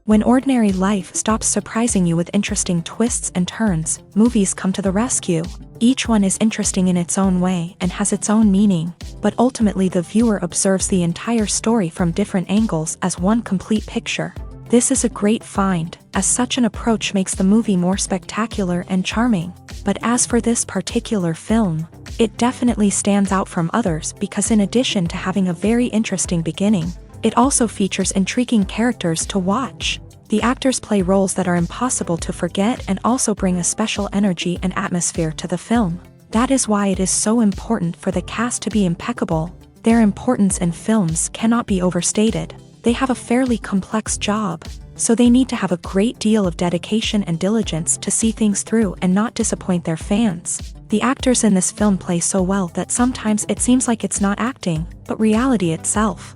When ordinary life stops surprising you with interesting twists and turns, movies come to the rescue. Each one is interesting in its own way and has its own meaning, but ultimately the viewer observes the entire story from different angles as one complete picture. This is a great find, as such an approach makes the movie more spectacular and charming. But as for this particular film, it definitely stands out from others because in addition to having a very interesting beginning, it also features intriguing characters to watch. The actors play roles that are impossible to forget and also bring a special energy and atmosphere to the film. That is why it is so important for the cast to be impeccable. Their importance in films cannot be overstated. They have a fairly complex job, so they need to have a great deal of dedication and diligence to see things through and not disappoint their fans. The actors in this film play so well that sometimes it seems like it's not acting, but reality itself.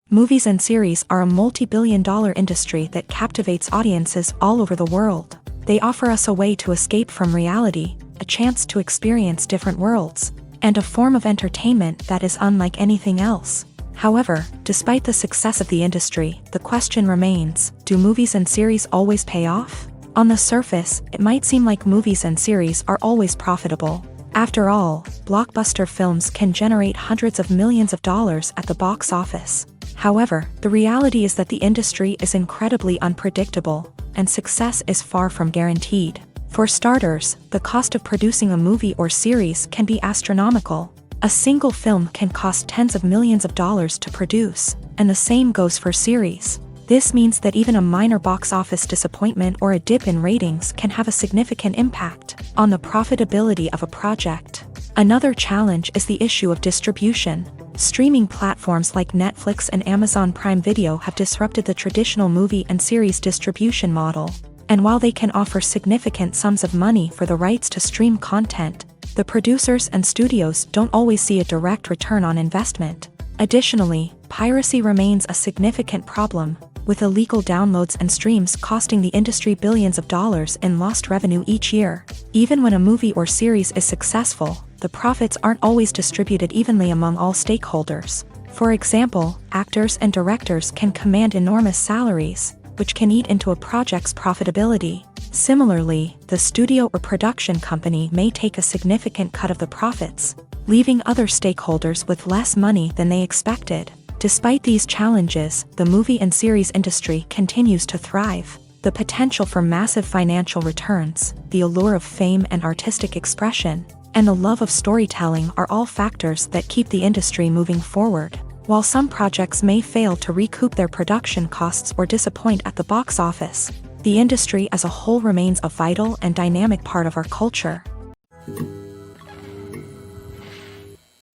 Movies and series are a multi-billion-dollar industry that captivates audiences all over the world. They offer us a way to escape from reality, a chance to experience different worlds, and a form of entertainment that is unlike anything else. However, despite the success of the industry, the question remains, do movies and series always pay off? On the surface, it might seem like movies and series are always profitable. After all, blockbuster films can generate hundreds of millions of dollars at the box office. However, the reality is that the industry is incredibly unpredictable, and success is far from guaranteed. For starters, the cost of producing a movie or series can be astronomical. A single film can cost tens of millions of dollars to produce, and the same goes for series. This means that even a minor box office disappointment or a dip in ratings can have a significant impact on the profitability of a project. Another challenge is the issue of distribution. Streaming platforms like Netflix and Amazon Prime Video have disrupted the traditional movie and series distribution model. And while they can offer significant sums of money for the rights to stream content, the producers and studios don't always see a direct return on investment. Additionally, piracy remains a significant problem, with illegal downloads and streams costing the industry billions of dollars in lost revenue each year. Even when a movie or series is successful, the profits aren't always distributed evenly among all stakeholders. For example, actors and directors can command enormous salaries, which can eat into a project's profitability. Similarly, the studio or production company may take a significant cut of the profits, leaving other stakeholders with less money than they expected. Despite these challenges, the movie and series industry continues to thrive. The potential for massive financial returns, the allure of fame and artistic expression, and the love of storytelling are all factors that keep the industry moving forward. While some projects may fail to recoup their production costs or disappoint at the box office, the industry as a whole remains a vital and dynamic part of our culture.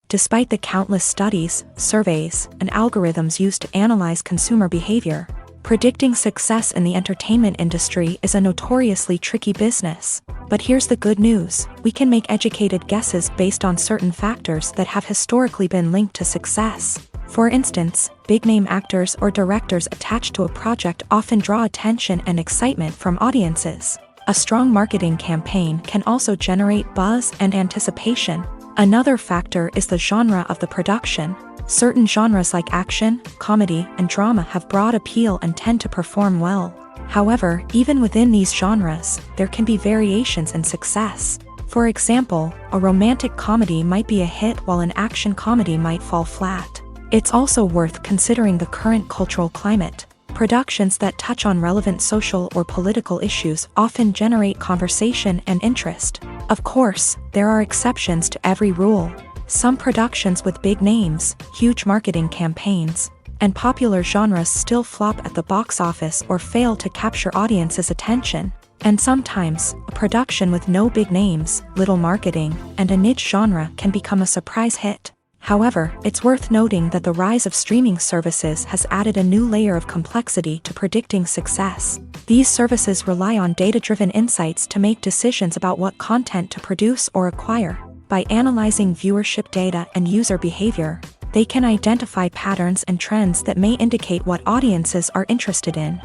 Despite the countless studies, surveys, and algorithms used to analyze consumer behavior, predicting success in the entertainment industry is a notoriously tricky business. But here's the good news: we can make educated guesses based on certain factors that have historically been linked to success. For instance, big-name actors or directors attached to a project often draw attention and excitement from audiences. A strong marketing campaign can also generate buzz and anticipation. Another factor is the genre of the production. Certain genres like action, comedy, and drama have broad appeal and tend to perform well. However, even within these genres, there can be variations in success. For example, a romantic comedy might be a hit while an action comedy might fall flat. It's also worth considering the current cultural climate. Productions that touch on relevant social or political issues often generate conversation and interest. Of course, there are exceptions to every rule. Some productions with big names, huge marketing campaigns, and popular genres still flop at the box office or fail to capture audiences' attention. And sometimes, a production with no big names, little marketing, and a niche genre can become a surprise hit. However, it's worth noting that the rise of streaming services has added a new layer of complexity to predicting success. These services rely on data-driven insights to make decisions about what content to produce or acquire. By analyzing viewership data and user behavior, they can identify patterns and trends that may indicate what audiences are interested in.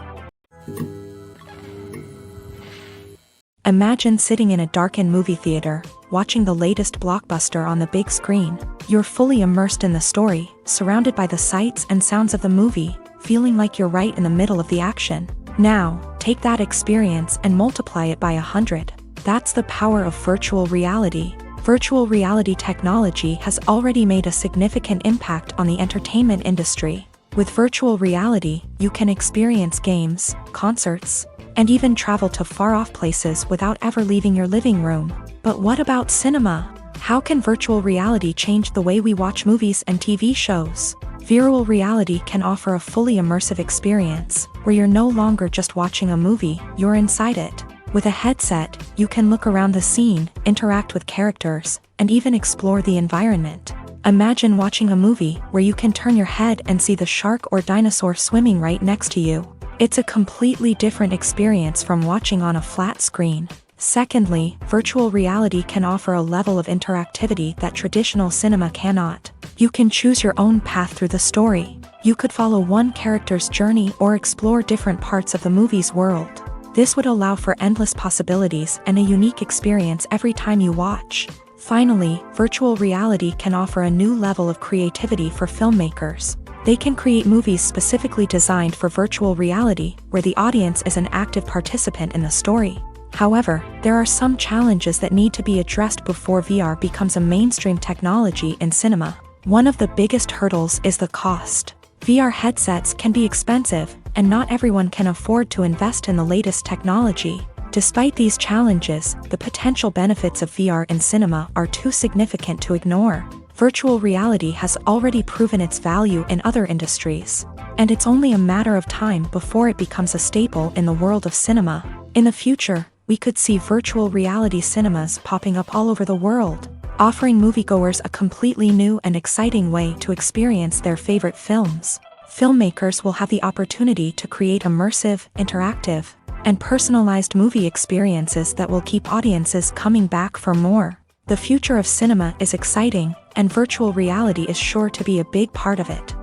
Imagine sitting in a darkened movie theater, watching the latest blockbuster on the big screen. You're fully immersed in the story, surrounded by the sights and sounds of the movie, feeling like you're right in the middle of the action. Now, take that experience and multiply it by 100. That's the power of virtual reality. Virtual reality technology has already made a significant impact on the entertainment industry. With virtual reality, you can experience games, concerts, and even travel to far-off places without ever leaving your living room. But what about cinema? How can virtual reality change the way we watch movies and TV shows? Virtual reality can offer a fully immersive experience, where you're no longer just watching a movie, you're inside it. With a headset, you can look around the scene, interact with characters, and even explore the environment. Imagine watching a movie where you can turn your head and see the shark or dinosaur swimming right next to you. It's a completely different experience from watching on a flat screen. Secondly, virtual reality can offer a level of interactivity that traditional cinema cannot. You can choose your own path through the story. You could follow one character's journey or explore different parts of the movie's world. This would allow for endless possibilities and a unique experience every time you watch. Finally, virtual reality can offer a new level of creativity for filmmakers. They can create movies specifically designed for virtual reality, where the audience is an active participant in the story. However, there are some challenges that need to be addressed before VR becomes a mainstream technology in cinema. One of the biggest hurdles is the cost. VR headsets can be expensive, and not everyone can afford to invest in the latest technology. Despite these challenges, the potential benefits of VR in cinema are too significant to ignore. Virtual reality has already proven its value in other industries, and it's only a matter of time before it becomes a staple in the world of cinema. In the future, we could see virtual reality cinemas popping up all over the world, offering moviegoers a completely new and exciting way to experience their favorite films. Filmmakers will have the opportunity to create immersive, interactive, and personalized movie experiences that will keep audiences coming back for more. The future of cinema is exciting, and virtual reality is sure to be a big part of it.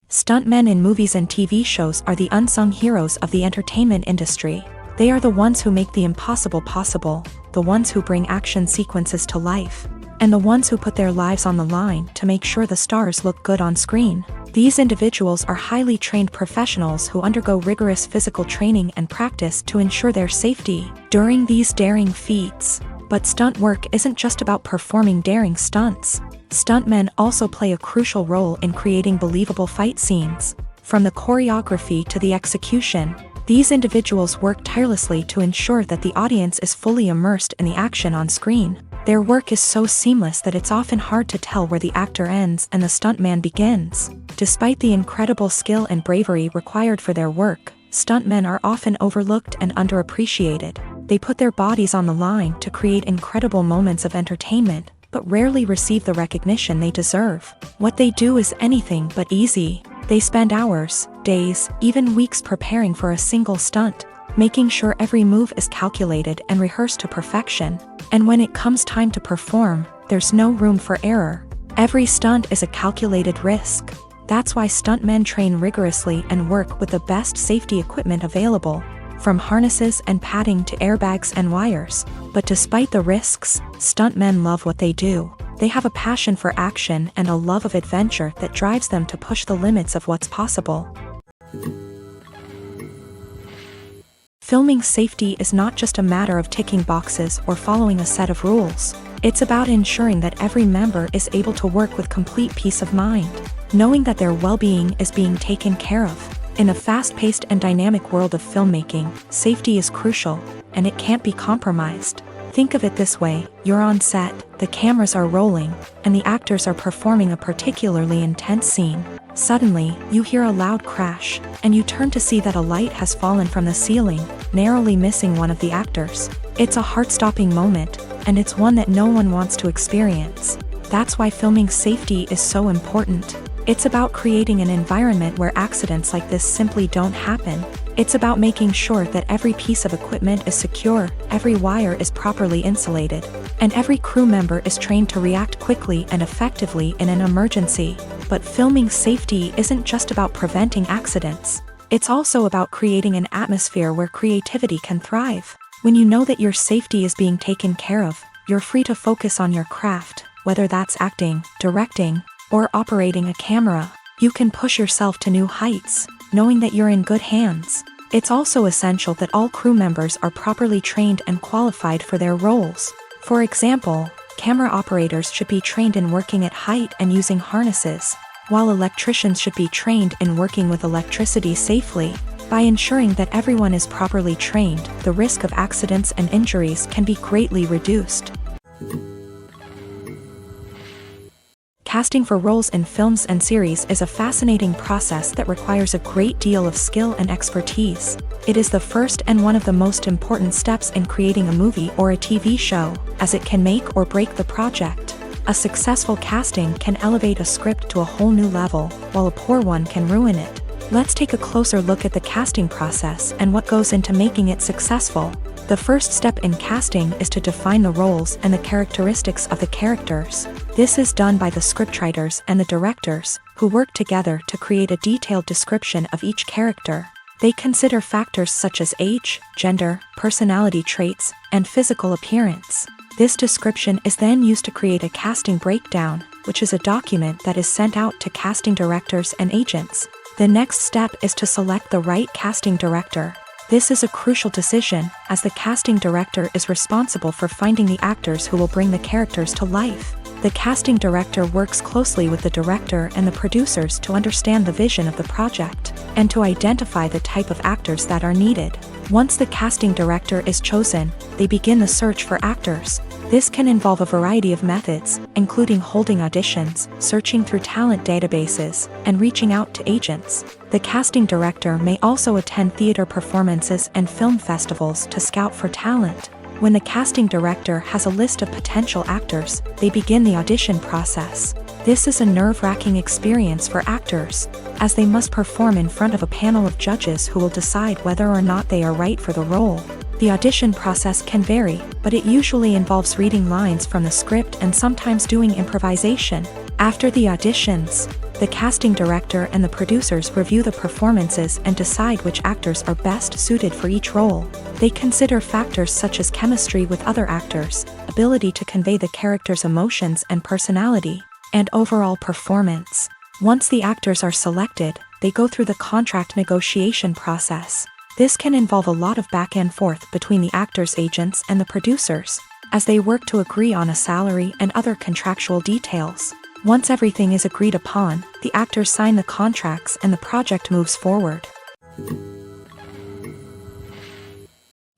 Stuntmen in movies and TV shows are the unsung heroes of the entertainment industry. They are the ones who make the impossible possible, the ones who bring action sequences to life, and the ones who put their lives on the line to make sure the stars look good on screen. These individuals are highly trained professionals who undergo rigorous physical training and practice to ensure their safety during these daring feats. But stunt work isn't just about performing daring stunts. Stuntmen also play a crucial role in creating believable fight scenes. From the choreography to the execution, these individuals work tirelessly to ensure that the audience is fully immersed in the action on screen. Their work is so seamless that it's often hard to tell where the actor ends and the stuntman begins. Despite the incredible skill and bravery required for their work, stuntmen are often overlooked and underappreciated. They put their bodies on the line to create incredible moments of entertainment, but rarely receive the recognition they deserve. What they do is anything but easy. They spend hours, days, even weeks preparing for a single stunt, making sure every move is calculated and rehearsed to perfection. And when it comes time to perform, there's no room for error. Every stunt is a calculated risk. That's why stuntmen train rigorously and work with the best safety equipment available, from harnesses and padding to airbags and wires. But despite the risks, stuntmen love what they do. They have a passion for action and a love of adventure that drives them to push the limits of what's possible. Filming safety is not just a matter of ticking boxes or following a set of rules. It's about ensuring that every member is able to work with complete peace of mind, knowing that their well-being is being taken care of. In a fast-paced and dynamic world of filmmaking, safety is crucial, and it can't be compromised. Think of it this way: you're on set, the cameras are rolling, and the actors are performing a particularly intense scene. Suddenly, you hear a loud crash, and you turn to see that a light has fallen from the ceiling, narrowly missing one of the actors. It's a heart-stopping moment, and it's one that no one wants to experience. That's why filming safety is so important. It's about creating an environment where accidents like this simply don't happen. It's about making sure that every piece of equipment is secure, every wire is properly insulated, and every crew member is trained to react quickly and effectively in an emergency. But filming safety isn't just about preventing accidents. It's also about creating an atmosphere where creativity can thrive. When you know that your safety is being taken care of, you're free to focus on your craft, whether that's acting, directing, or operating a camera. You can push yourself to new heights, knowing that you're in good hands. It's also essential that all crew members are properly trained and qualified for their roles. For example, camera operators should be trained in working at height and using harnesses, while electricians should be trained in working with electricity safely. By ensuring that everyone is properly trained, the risk of accidents and injuries can be greatly reduced. Casting for roles in films and series is a fascinating process that requires a great deal of skill and expertise. It is the first and one of the most important steps in creating a movie or a TV show, as it can make or break the project. A successful casting can elevate a script to a whole new level, while a poor one can ruin it. Let's take a closer look at the casting process and what goes into making it successful. The first step in casting is to define the roles and the characteristics of the characters. This is done by the scriptwriters and the directors, who work together to create a detailed description of each character. They consider factors such as age, gender, personality traits, and physical appearance. This description is then used to create a casting breakdown, which is a document that is sent out to casting directors and agents. The next step is to select the right casting director. This is a crucial decision, as the casting director is responsible for finding the actors who will bring the characters to life. The casting director works closely with the director and the producers to understand the vision of the project, and to identify the type of actors that are needed. Once the casting director is chosen, they begin the search for actors. This can involve a variety of methods, including holding auditions, searching through talent databases, and reaching out to agents. The casting director may also attend theater performances and film festivals to scout for talent. When the casting director has a list of potential actors, they begin the audition process. This is a nerve-wracking experience for actors, as they must perform in front of a panel of judges who will decide whether or not they are right for the role. The audition process can vary, but it usually involves reading lines from the script and sometimes doing improvisation. After the auditions, the casting director and the producers review the performances and decide which actors are best suited for each role. They consider factors such as chemistry with other actors, ability to convey the character's emotions and personality, and overall performance. Once the actors are selected, they go through the contract negotiation process. This can involve a lot of back and forth between the actors' agents and the producers, as they work to agree on a salary and other contractual details. Once everything is agreed upon, the actors sign the contracts and the project moves forward.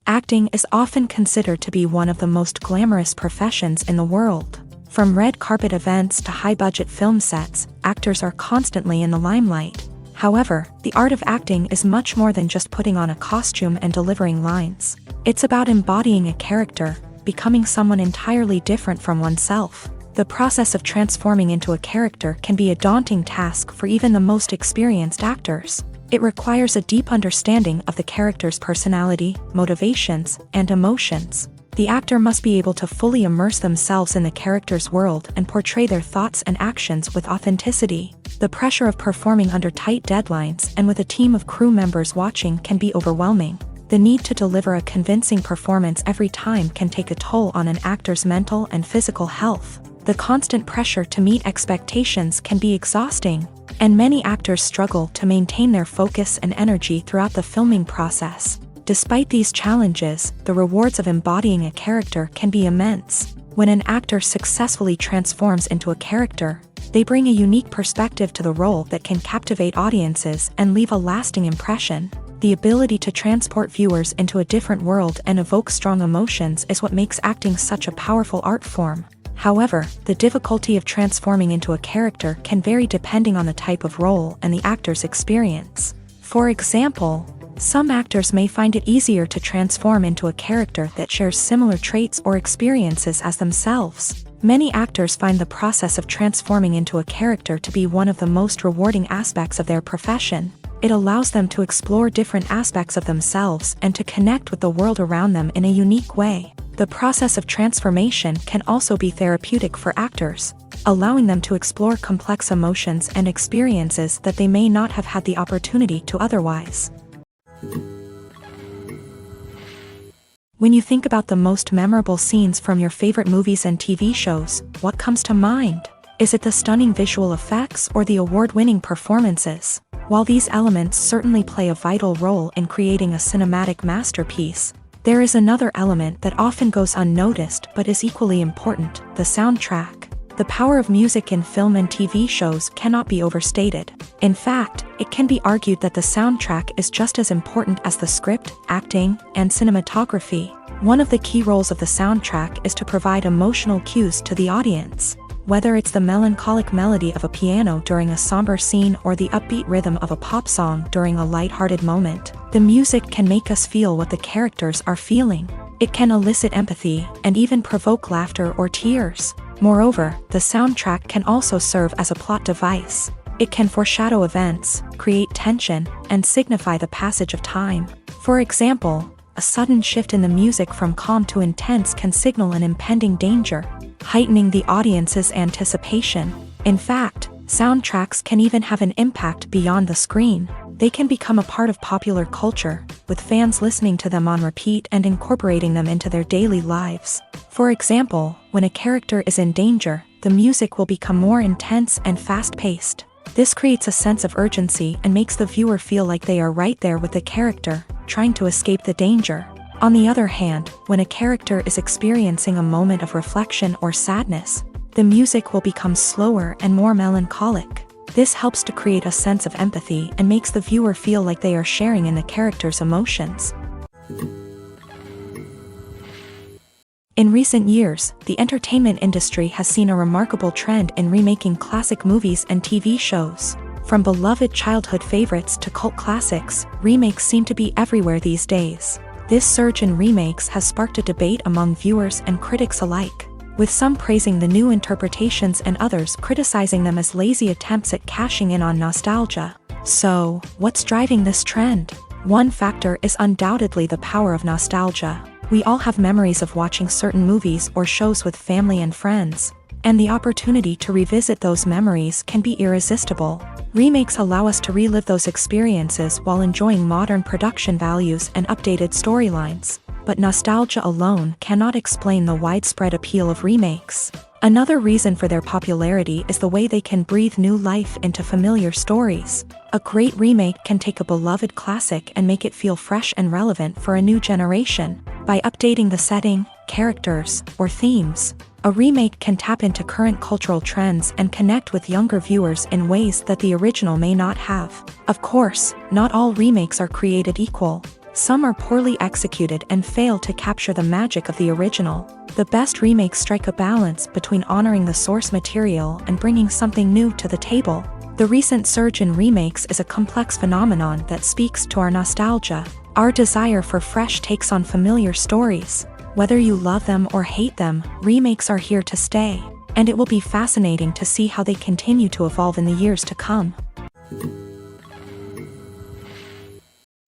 Acting is often considered to be one of the most glamorous professions in the world. From red carpet events to high-budget film sets, actors are constantly in the limelight. However, the art of acting is much more than just putting on a costume and delivering lines. It's about embodying a character, becoming someone entirely different from oneself. The process of transforming into a character can be a daunting task for even the most experienced actors. It requires a deep understanding of the character's personality, motivations, and emotions. The actor must be able to fully immerse themselves in the character's world and portray their thoughts and actions with authenticity. The pressure of performing under tight deadlines and with a team of crew members watching can be overwhelming. The need to deliver a convincing performance every time can take a toll on an actor's mental and physical health. The constant pressure to meet expectations can be exhausting, and many actors struggle to maintain their focus and energy throughout the filming process. Despite these challenges, the rewards of embodying a character can be immense. When an actor successfully transforms into a character, they bring a unique perspective to the role that can captivate audiences and leave a lasting impression. The ability to transport viewers into a different world and evoke strong emotions is what makes acting such a powerful art form. However, the difficulty of transforming into a character can vary depending on the type of role and the actor's experience. For example, some actors may find it easier to transform into a character that shares similar traits or experiences as themselves. Many actors find the process of transforming into a character to be one of the most rewarding aspects of their profession. It allows them to explore different aspects of themselves and to connect with the world around them in a unique way. The process of transformation can also be therapeutic for actors, allowing them to explore complex emotions and experiences that they may not have had the opportunity to otherwise. When you think about the most memorable scenes from your favorite movies and TV shows, what comes to mind? Is it the stunning visual effects or the award-winning performances? While these elements certainly play a vital role in creating a cinematic masterpiece, there is another element that often goes unnoticed but is equally important: the soundtrack. The power of music in film and TV shows cannot be overstated. In fact, it can be argued that the soundtrack is just as important as the script, acting, and cinematography. One of the key roles of the soundtrack is to provide emotional cues to the audience. Whether it's the melancholic melody of a piano during a somber scene or the upbeat rhythm of a pop song during a light-hearted moment, the music can make us feel what the characters are feeling. It can elicit empathy and even provoke laughter or tears. Moreover, the soundtrack can also serve as a plot device. It can foreshadow events, create tension, and signify the passage of time. For example, a sudden shift in the music from calm to intense can signal an impending danger, heightening the audience's anticipation. In fact, soundtracks can even have an impact beyond the screen. They can become a part of popular culture, with fans listening to them on repeat and incorporating them into their daily lives. For example, when a character is in danger, the music will become more intense and fast-paced. This creates a sense of urgency and makes the viewer feel like they are right there with the character, trying to escape the danger. On the other hand, when a character is experiencing a moment of reflection or sadness, the music will become slower and more melancholic. This helps to create a sense of empathy and makes the viewer feel like they are sharing in the character's emotions. In recent years, the entertainment industry has seen a remarkable trend in remaking classic movies and TV shows. From beloved childhood favorites to cult classics, remakes seem to be everywhere these days. This surge in remakes has sparked a debate among viewers and critics alike, with some praising the new interpretations and others criticizing them as lazy attempts at cashing in on nostalgia. So, what's driving this trend? One factor is undoubtedly the power of nostalgia. We all have memories of watching certain movies or shows with family and friends, and the opportunity to revisit those memories can be irresistible. Remakes allow us to relive those experiences while enjoying modern production values and updated storylines. But nostalgia alone cannot explain the widespread appeal of remakes. Another reason for their popularity is the way they can breathe new life into familiar stories. A great remake can take a beloved classic and make it feel fresh and relevant for a new generation. By updating the setting, characters, or themes, a remake can tap into current cultural trends and connect with younger viewers in ways that the original may not have. Of course, not all remakes are created equal. Some are poorly executed and fail to capture the magic of the original. The best remakes strike a balance between honoring the source material and bringing something new to the table. The recent surge in remakes is a complex phenomenon that speaks to our nostalgia, our desire for fresh takes on familiar stories. Whether you love them or hate them, remakes are here to stay, and it will be fascinating to see how they continue to evolve in the years to come.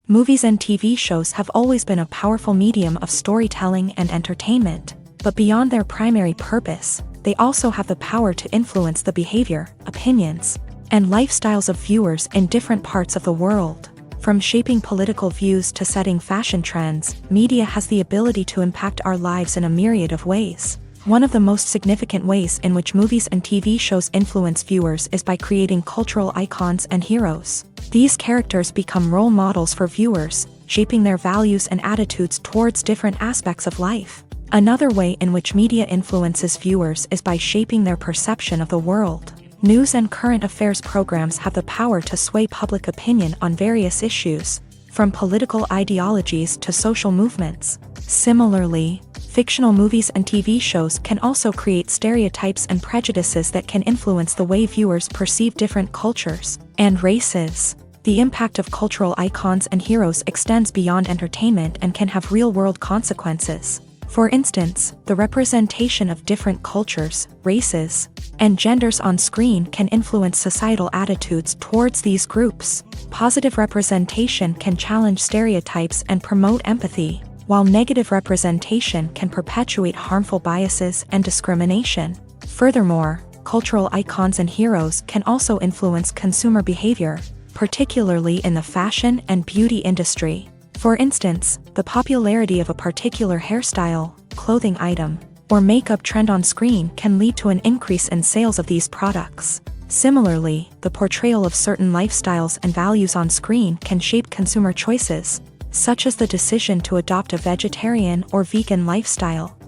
Movies and TV shows have always been a powerful medium of storytelling and entertainment, but beyond their primary purpose, they also have the power to influence the behavior, opinions, and lifestyles of viewers in different parts of the world. From shaping political views to setting fashion trends, media has the ability to impact our lives in a myriad of ways. One of the most significant ways in which movies and TV shows influence viewers is by creating cultural icons and heroes. These characters become role models for viewers, shaping their values and attitudes towards different aspects of life. Another way in which media influences viewers is by shaping their perception of the world. News and current affairs programs have the power to sway public opinion on various issues, from political ideologies to social movements. Similarly, fictional movies and TV shows can also create stereotypes and prejudices that can influence the way viewers perceive different cultures and races. The impact of cultural icons and heroes extends beyond entertainment and can have real-world consequences. For instance, the representation of different cultures, races, and genders on screen can influence societal attitudes towards these groups. Positive representation can challenge stereotypes and promote empathy, while negative representation can perpetuate harmful biases and discrimination. Furthermore, cultural icons and heroes can also influence consumer behavior, particularly in the fashion and beauty industry. For instance, the popularity of a particular hairstyle, clothing item, or makeup trend on screen can lead to an increase in sales of these products. Similarly, the portrayal of certain lifestyles and values on screen can shape consumer choices, such as the decision to adopt a vegetarian or vegan lifestyle.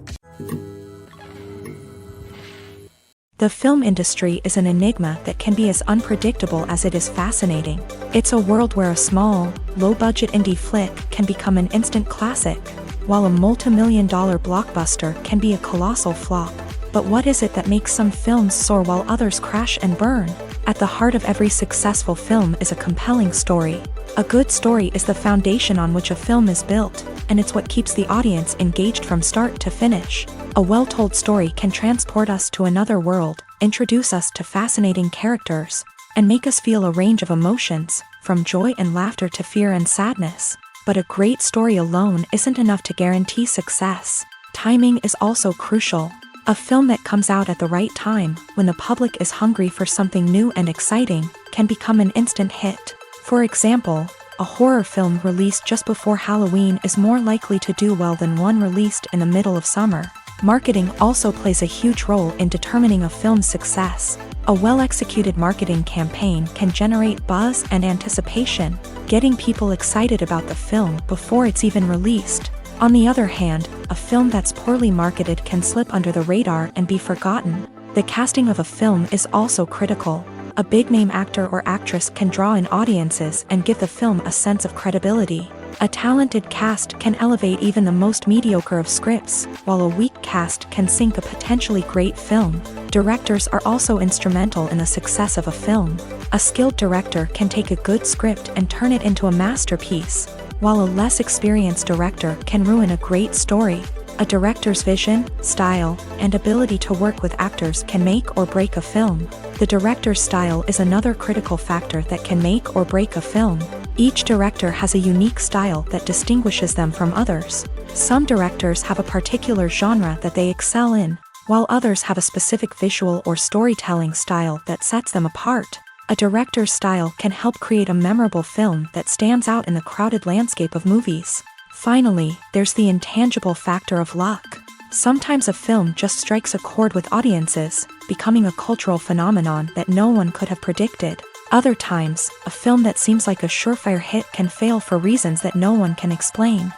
The film industry is an enigma that can be as unpredictable as it is fascinating. It's a world where a small, low-budget indie flick can become an instant classic, while a multi-million-dollar blockbuster can be a colossal flop. But what is it that makes some films soar while others crash and burn? At the heart of every successful film is a compelling story. A good story is the foundation on which a film is built, and it's what keeps the audience engaged from start to finish. A well-told story can transport us to another world, introduce us to fascinating characters, and make us feel a range of emotions, from joy and laughter to fear and sadness. But a great story alone isn't enough to guarantee success. Timing is also crucial. A film that comes out at the right time, when the public is hungry for something new and exciting, can become an instant hit. For example, a horror film released just before Halloween is more likely to do well than one released in the middle of summer. Marketing also plays a huge role in determining a film's success. A well-executed marketing campaign can generate buzz and anticipation, getting people excited about the film before it's even released. On the other hand, a film that's poorly marketed can slip under the radar and be forgotten. The casting of a film is also critical. A big-name actor or actress can draw in audiences and give the film a sense of credibility. A talented cast can elevate even the most mediocre of scripts, while a weak cast can sink a potentially great film. Directors are also instrumental in the success of a film. A skilled director can take a good script and turn it into a masterpiece, while a less experienced director can ruin a great story. A director's vision, style, and ability to work with actors can make or break a film. The director's style is another critical factor that can make or break a film. Each director has a unique style that distinguishes them from others. Some directors have a particular genre that they excel in, while others have a specific visual or storytelling style that sets them apart. A director's style can help create a memorable film that stands out in the crowded landscape of movies. Finally, there's the intangible factor of luck. Sometimes a film just strikes a chord with audiences, becoming a cultural phenomenon that no one could have predicted. Other times, a film that seems like a surefire hit can fail for reasons that no one can explain.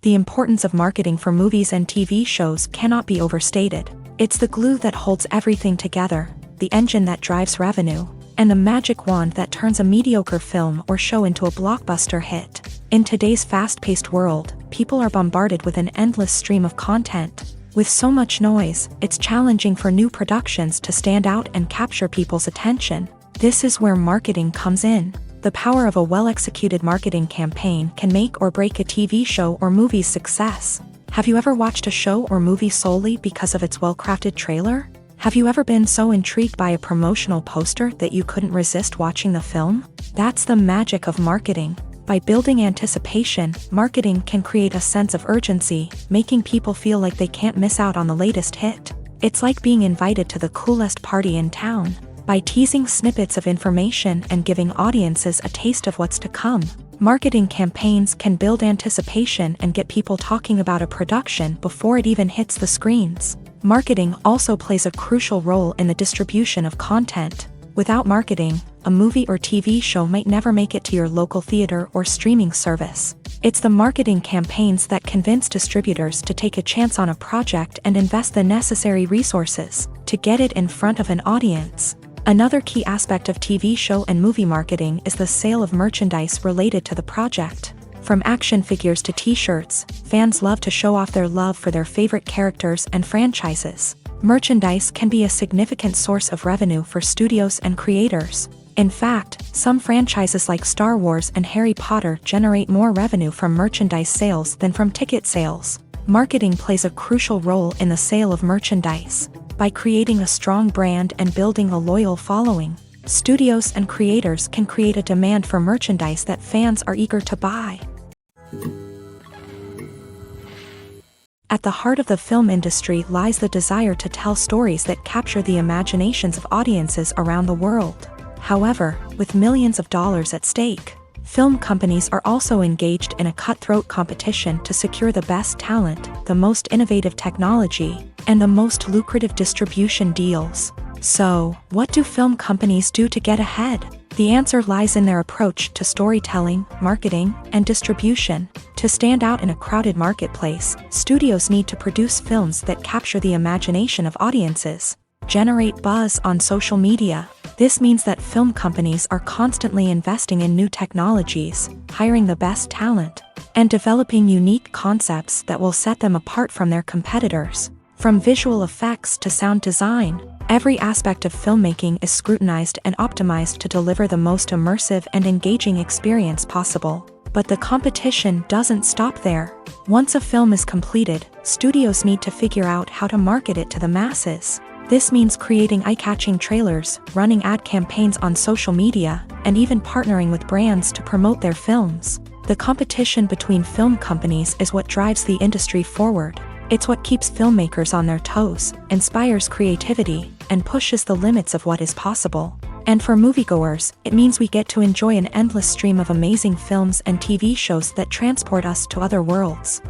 The importance of marketing for movies and TV shows cannot be overstated. It's the glue that holds everything together, the engine that drives revenue, and the magic wand that turns a mediocre film or show into a blockbuster hit. In today's fast-paced world, people are bombarded with an endless stream of content. With so much noise, it's challenging for new productions to stand out and capture people's attention. This is where marketing comes in. The power of a well-executed marketing campaign can make or break a TV show or movie's success. Have you ever watched a show or movie solely because of its well-crafted trailer? Have you ever been so intrigued by a promotional poster that you couldn't resist watching the film? That's the magic of marketing. By building anticipation, marketing can create a sense of urgency, making people feel like they can't miss out on the latest hit. It's like being invited to the coolest party in town. By teasing snippets of information and giving audiences a taste of what's to come, marketing campaigns can build anticipation and get people talking about a production before it even hits the screens. Marketing also plays a crucial role in the distribution of content. Without marketing, a movie or TV show might never make it to your local theater or streaming service. It's the marketing campaigns that convince distributors to take a chance on a project and invest the necessary resources to get it in front of an audience. Another key aspect of TV show and movie marketing is the sale of merchandise related to the project. From action figures to t-shirts, fans love to show off their love for their favorite characters and franchises. Merchandise can be a significant source of revenue for studios and creators. In fact, some franchises like Star Wars and Harry Potter generate more revenue from merchandise sales than from ticket sales. Marketing plays a crucial role in the sale of merchandise. By creating a strong brand and building a loyal following, studios and creators can create a demand for merchandise that fans are eager to buy. At the heart of the film industry lies the desire to tell stories that capture the imaginations of audiences around the world. However, with millions of dollars at stake, film companies are also engaged in a cutthroat competition to secure the best talent, the most innovative technology, and the most lucrative distribution deals. So, what do film companies do to get ahead? The answer lies in their approach to storytelling, marketing, and distribution. To stand out in a crowded marketplace, studios need to produce films that capture the imagination of audiences, generate buzz on social media. This means that film companies are constantly investing in new technologies, hiring the best talent, and developing unique concepts that will set them apart from their competitors. From visual effects to sound design, every aspect of filmmaking is scrutinized and optimized to deliver the most immersive and engaging experience possible. But the competition doesn't stop there. Once a film is completed, studios need to figure out how to market it to the masses. This means creating eye-catching trailers, running ad campaigns on social media, and even partnering with brands to promote their films. The competition between film companies is what drives the industry forward. It's what keeps filmmakers on their toes, inspires creativity, and pushes the limits of what is possible. And for moviegoers, it means we get to enjoy an endless stream of amazing films and TV shows that transport us to other worlds.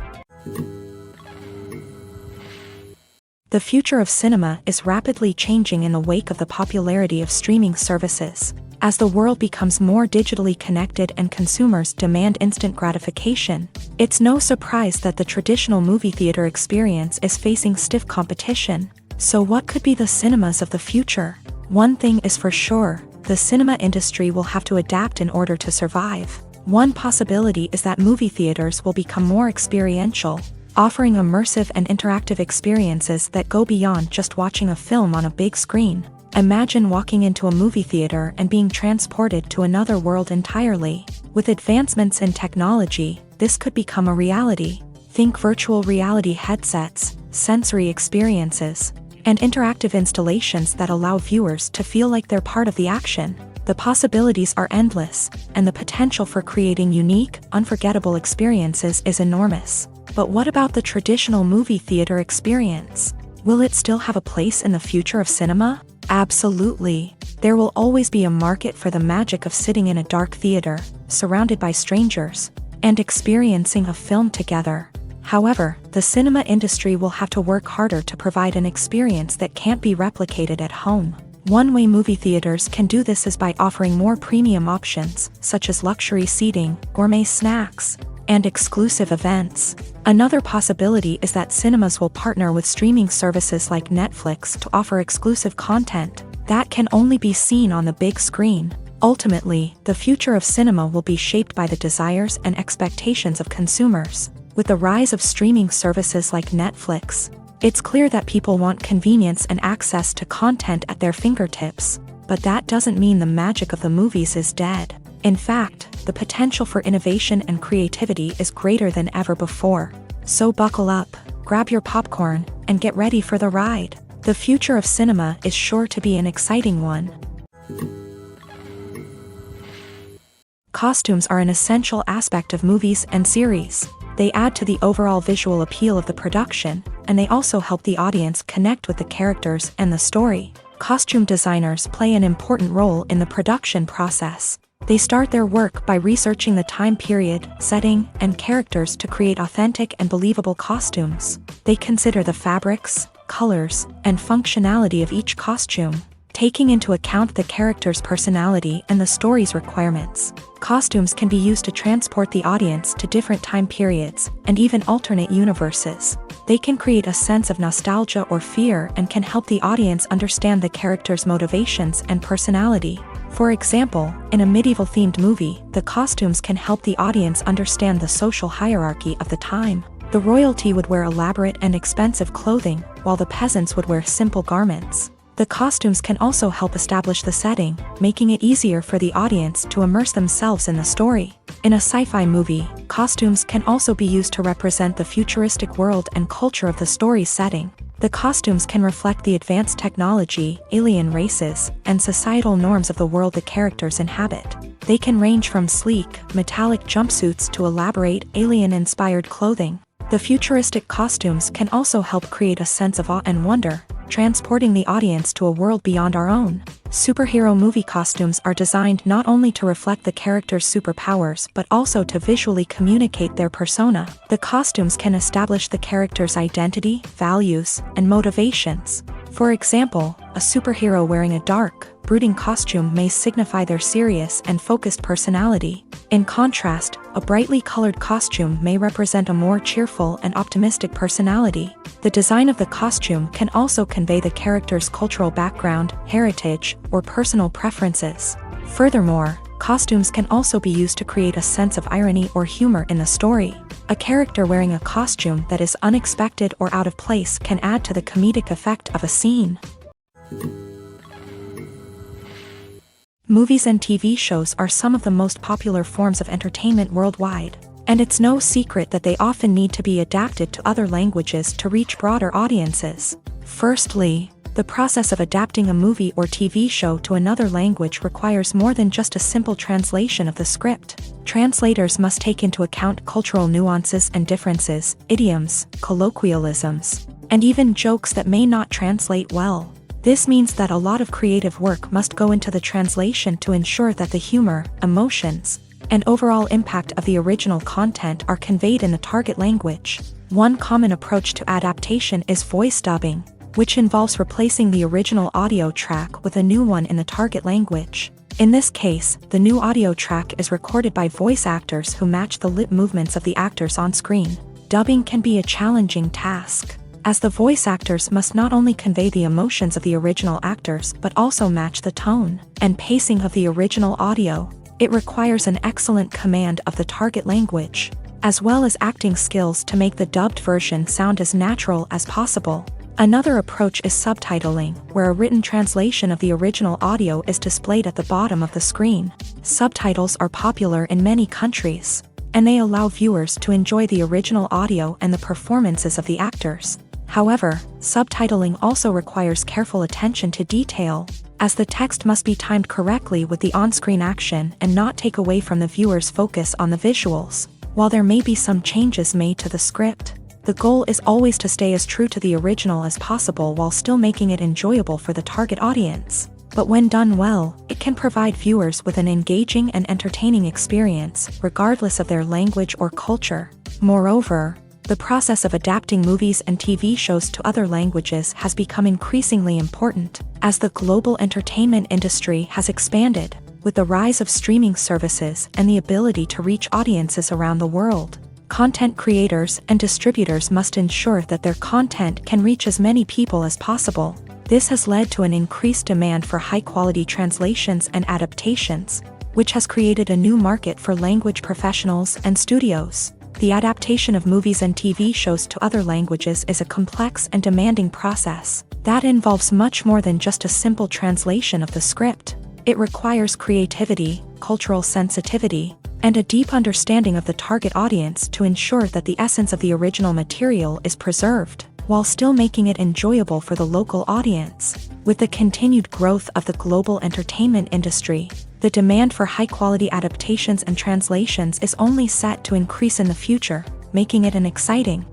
The future of cinema is rapidly changing in the wake of the popularity of streaming services. As the world becomes more digitally connected and consumers demand instant gratification, it's no surprise that the traditional movie theater experience is facing stiff competition. So what could be the cinemas of the future? One thing is for sure, the cinema industry will have to adapt in order to survive. One possibility is that movie theaters will become more experiential, offering immersive and interactive experiences that go beyond just watching a film on a big screen. Imagine walking into a movie theater and being transported to another world entirely. With advancements in technology, this could become a reality. Think virtual reality headsets, sensory experiences, and interactive installations that allow viewers to feel like they're part of the action. The possibilities are endless, and the potential for creating unique, unforgettable experiences is enormous. But what about the traditional movie theater experience? Will it still have a place in the future of cinema? Absolutely. There will always be a market for the magic of sitting in a dark theater, surrounded by strangers, and experiencing a film together. However, the cinema industry will have to work harder to provide an experience that can't be replicated at home. One way movie theaters can do this is by offering more premium options, such as luxury seating, gourmet snacks, and exclusive events. Another possibility is that cinemas will partner with streaming services like Netflix to offer exclusive content that can only be seen on the big screen. Ultimately, the future of cinema will be shaped by the desires and expectations of consumers. With the rise of streaming services like Netflix, it's clear that people want convenience and access to content at their fingertips. But that doesn't mean the magic of the movies is dead. In fact, the potential for innovation and creativity is greater than ever before. So buckle up, grab your popcorn, and get ready for the ride. The future of cinema is sure to be an exciting one. Costumes are an essential aspect of movies and series. They add to the overall visual appeal of the production, and they also help the audience connect with the characters and the story. Costume designers play an important role in the production process. They start their work by researching the time period, setting, and characters to create authentic and believable costumes. They consider the fabrics, colors, and functionality of each costume, taking into account the character's personality and the story's requirements. Costumes can be used to transport the audience to different time periods and even alternate universes. They can create a sense of nostalgia or fear and can help the audience understand the character's motivations and personality. For example, in a medieval-themed movie, the costumes can help the audience understand the social hierarchy of the time. The royalty would wear elaborate and expensive clothing, while the peasants would wear simple garments. The costumes can also help establish the setting, making it easier for the audience to immerse themselves in the story. In a sci-fi movie, costumes can also be used to represent the futuristic world and culture of the story's setting. The costumes can reflect the advanced technology, alien races, and societal norms of the world the characters inhabit. They can range from sleek, metallic jumpsuits to elaborate, alien-inspired clothing. The futuristic costumes can also help create a sense of awe and wonder, transporting the audience to a world beyond our own. Superhero movie costumes are designed not only to reflect the character's superpowers but also to visually communicate their persona. The costumes can establish the character's identity, values, and motivations. For example, a superhero wearing a dark, brooding costume may signify their serious and focused personality. In contrast, a brightly colored costume may represent a more cheerful and optimistic personality. The design of the costume can also convey the character's cultural background, heritage, or personal preferences. Furthermore, costumes can also be used to create a sense of irony or humor in the story. A character wearing a costume that is unexpected or out of place can add to the comedic effect of a scene. Movies and TV shows are some of the most popular forms of entertainment worldwide, and it's no secret that they often need to be adapted to other languages to reach broader audiences. Firstly, the process of adapting a movie or TV show to another language requires more than just a simple translation of the script. Translators must take into account cultural nuances and differences, idioms, colloquialisms, and even jokes that may not translate well. This means that a lot of creative work must go into the translation to ensure that the humor, emotions, and overall impact of the original content are conveyed in the target language. One common approach to adaptation is voice dubbing, which involves replacing the original audio track with a new one in the target language. In this case, the new audio track is recorded by voice actors who match the lip movements of the actors on screen. Dubbing can be a challenging task, as the voice actors must not only convey the emotions of the original actors but also match the tone and pacing of the original audio. It requires an excellent command of the target language, as well as acting skills to make the dubbed version sound as natural as possible. Another approach is subtitling, where a written translation of the original audio is displayed at the bottom of the screen. Subtitles are popular in many countries, and they allow viewers to enjoy the original audio and the performances of the actors. However, subtitling also requires careful attention to detail, as the text must be timed correctly with the on-screen action and not take away from the viewer's focus on the visuals. While there may be some changes made to the script, the goal is always to stay as true to the original as possible while still making it enjoyable for the target audience. But when done well, it can provide viewers with an engaging and entertaining experience, regardless of their language or culture. Moreover, the process of adapting movies and TV shows to other languages has become increasingly important, as the global entertainment industry has expanded, with the rise of streaming services and the ability to reach audiences around the world. Content creators and distributors must ensure that their content can reach as many people as possible. This has led to an increased demand for high-quality translations and adaptations, which has created a new market for language professionals and studios. The adaptation of movies and TV shows to other languages is a complex and demanding process that involves much more than just a simple translation of the script. It requires creativity, cultural sensitivity, and a deep understanding of the target audience to ensure that the essence of the original material is preserved, while still making it enjoyable for the local audience. With the continued growth of the global entertainment industry, the demand for high-quality adaptations and translations is only set to increase in the future, making it an exciting.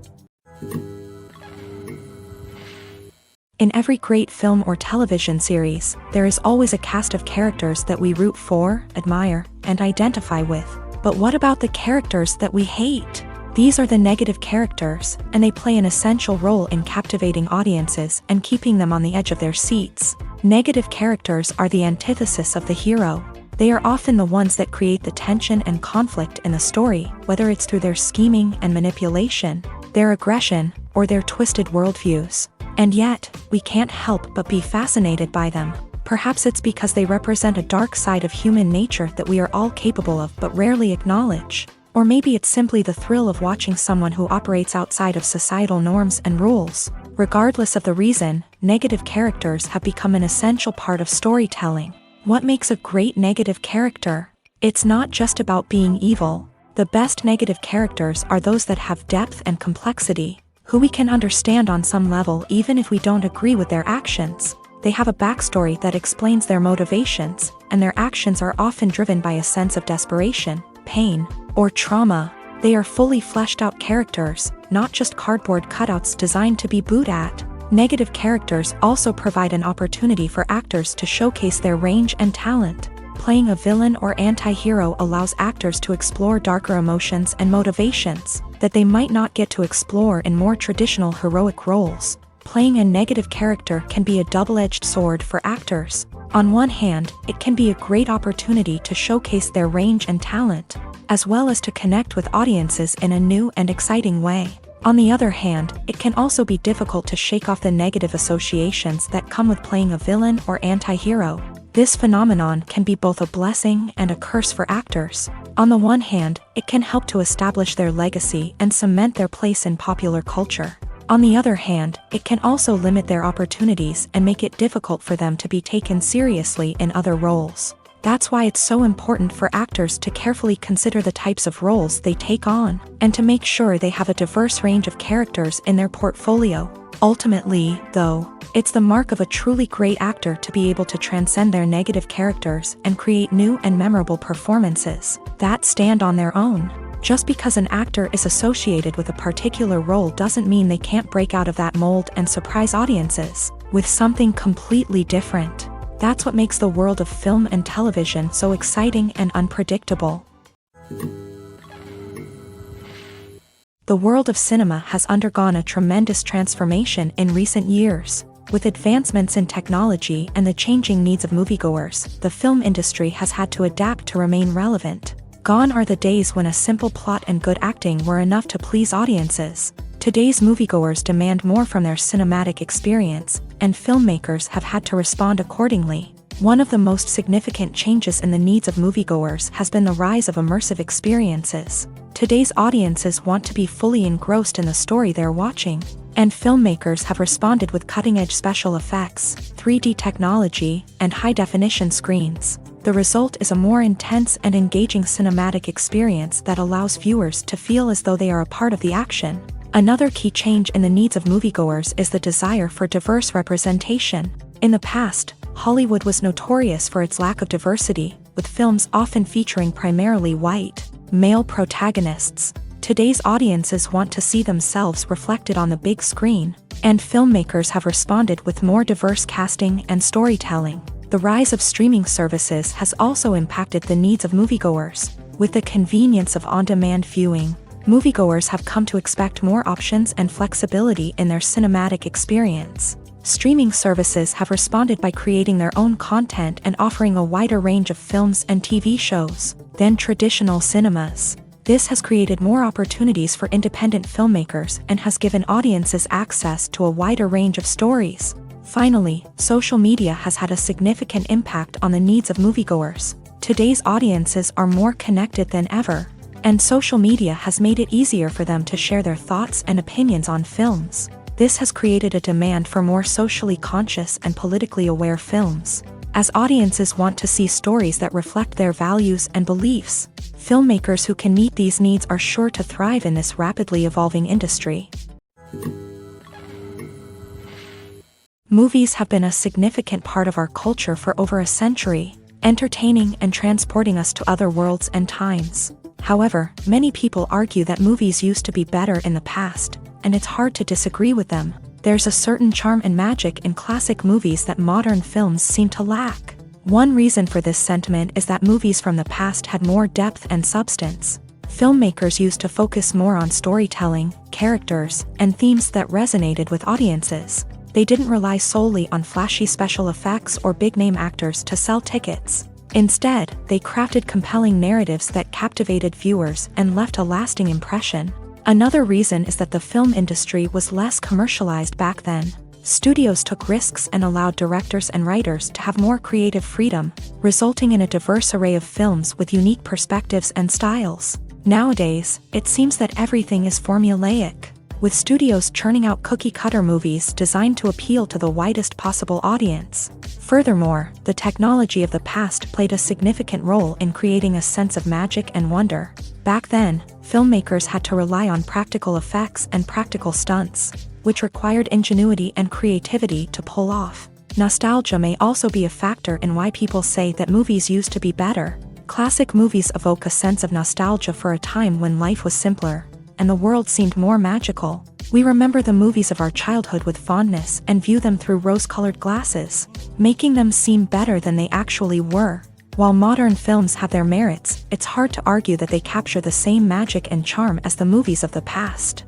In every great film or television series, there is always a cast of characters that we root for, admire, and identify with. But what about the characters that we hate? These are the negative characters, and they play an essential role in captivating audiences and keeping them on the edge of their seats. Negative characters are the antithesis of the hero. They are often the ones that create the tension and conflict in the story, whether it's through their scheming and manipulation, their aggression, or their twisted worldviews. And yet, we can't help but be fascinated by them. Perhaps it's because they represent a dark side of human nature that we are all capable of but rarely acknowledge. Or maybe it's simply the thrill of watching someone who operates outside of societal norms and rules. Regardless of the reason, negative characters have become an essential part of storytelling. What makes a great negative character? It's not just about being evil. The best negative characters are those that have depth and complexity, who we can understand on some level even if we don't agree with their actions. They have a backstory that explains their motivations, and their actions are often driven by a sense of desperation, pain, or trauma. They are fully fleshed out characters, not just cardboard cutouts designed to be booed at. Negative characters also provide an opportunity for actors to showcase their range and talent. Playing a villain or anti-hero allows actors to explore darker emotions and motivations that they might not get to explore in more traditional heroic roles. Playing a negative character can be a double-edged sword for actors. On one hand, it can be a great opportunity to showcase their range and talent, as well as to connect with audiences in a new and exciting way. On the other hand, it can also be difficult to shake off the negative associations that come with playing a villain or anti-hero. This phenomenon can be both a blessing and a curse for actors. On the one hand, it can help to establish their legacy and cement their place in popular culture. On the other hand, it can also limit their opportunities and make it difficult for them to be taken seriously in other roles. That's why it's so important for actors to carefully consider the types of roles they take on, and to make sure they have a diverse range of characters in their portfolio. Ultimately, though, it's the mark of a truly great actor to be able to transcend their negative characters and create new and memorable performances that stand on their own. Just because an actor is associated with a particular role doesn't mean they can't break out of that mold and surprise audiences with something completely different. That's what makes the world of film and television so exciting and unpredictable. The world of cinema has undergone a tremendous transformation in recent years. With advancements in technology and the changing needs of moviegoers, the film industry has had to adapt to remain relevant. Gone are the days when a simple plot and good acting were enough to please audiences. Today's moviegoers demand more from their cinematic experience, and filmmakers have had to respond accordingly. One of the most significant changes in the needs of moviegoers has been the rise of immersive experiences. Today's audiences want to be fully engrossed in the story they're watching, and filmmakers have responded with cutting-edge special effects, 3D technology, and high-definition screens. The result is a more intense and engaging cinematic experience that allows viewers to feel as though they are a part of the action. Another key change in the needs of moviegoers is the desire for diverse representation. In the past, Hollywood was notorious for its lack of diversity, with films often featuring primarily white, male protagonists. Today's audiences want to see themselves reflected on the big screen, and filmmakers have responded with more diverse casting and storytelling. The rise of streaming services has also impacted the needs of moviegoers. With the convenience of on-demand viewing, moviegoers have come to expect more options and flexibility in their cinematic experience. Streaming services have responded by creating their own content and offering a wider range of films and TV shows than traditional cinemas. This has created more opportunities for independent filmmakers and has given audiences access to a wider range of stories. Finally, social media has had a significant impact on the needs of moviegoers. Today's audiences are more connected than ever, and social media has made it easier for them to share their thoughts and opinions on films. This has created a demand for more socially conscious and politically aware films. As audiences want to see stories that reflect their values and beliefs, filmmakers who can meet these needs are sure to thrive in this rapidly evolving industry. Movies have been a significant part of our culture for over a century, entertaining and transporting us to other worlds and times. However, many people argue that movies used to be better in the past, and it's hard to disagree with them. There's a certain charm and magic in classic movies that modern films seem to lack. One reason for this sentiment is that movies from the past had more depth and substance. Filmmakers used to focus more on storytelling, characters, and themes that resonated with audiences. They didn't rely solely on flashy special effects or big-name actors to sell tickets. Instead, they crafted compelling narratives that captivated viewers and left a lasting impression. Another reason is that the film industry was less commercialized back then. Studios took risks and allowed directors and writers to have more creative freedom, resulting in a diverse array of films with unique perspectives and styles. Nowadays, it seems that everything is formulaic, with studios churning out cookie-cutter movies designed to appeal to the widest possible audience. Furthermore, the technology of the past played a significant role in creating a sense of magic and wonder. Back then, filmmakers had to rely on practical effects and practical stunts, which required ingenuity and creativity to pull off. Nostalgia may also be a factor in why people say that movies used to be better. Classic movies evoke a sense of nostalgia for a time when life was simpler, and the world seemed more magical. We remember the movies of our childhood with fondness and view them through rose-colored glasses, making them seem better than they actually were. While modern films have their merits, it's hard to argue that they capture the same magic and charm as the movies of the past.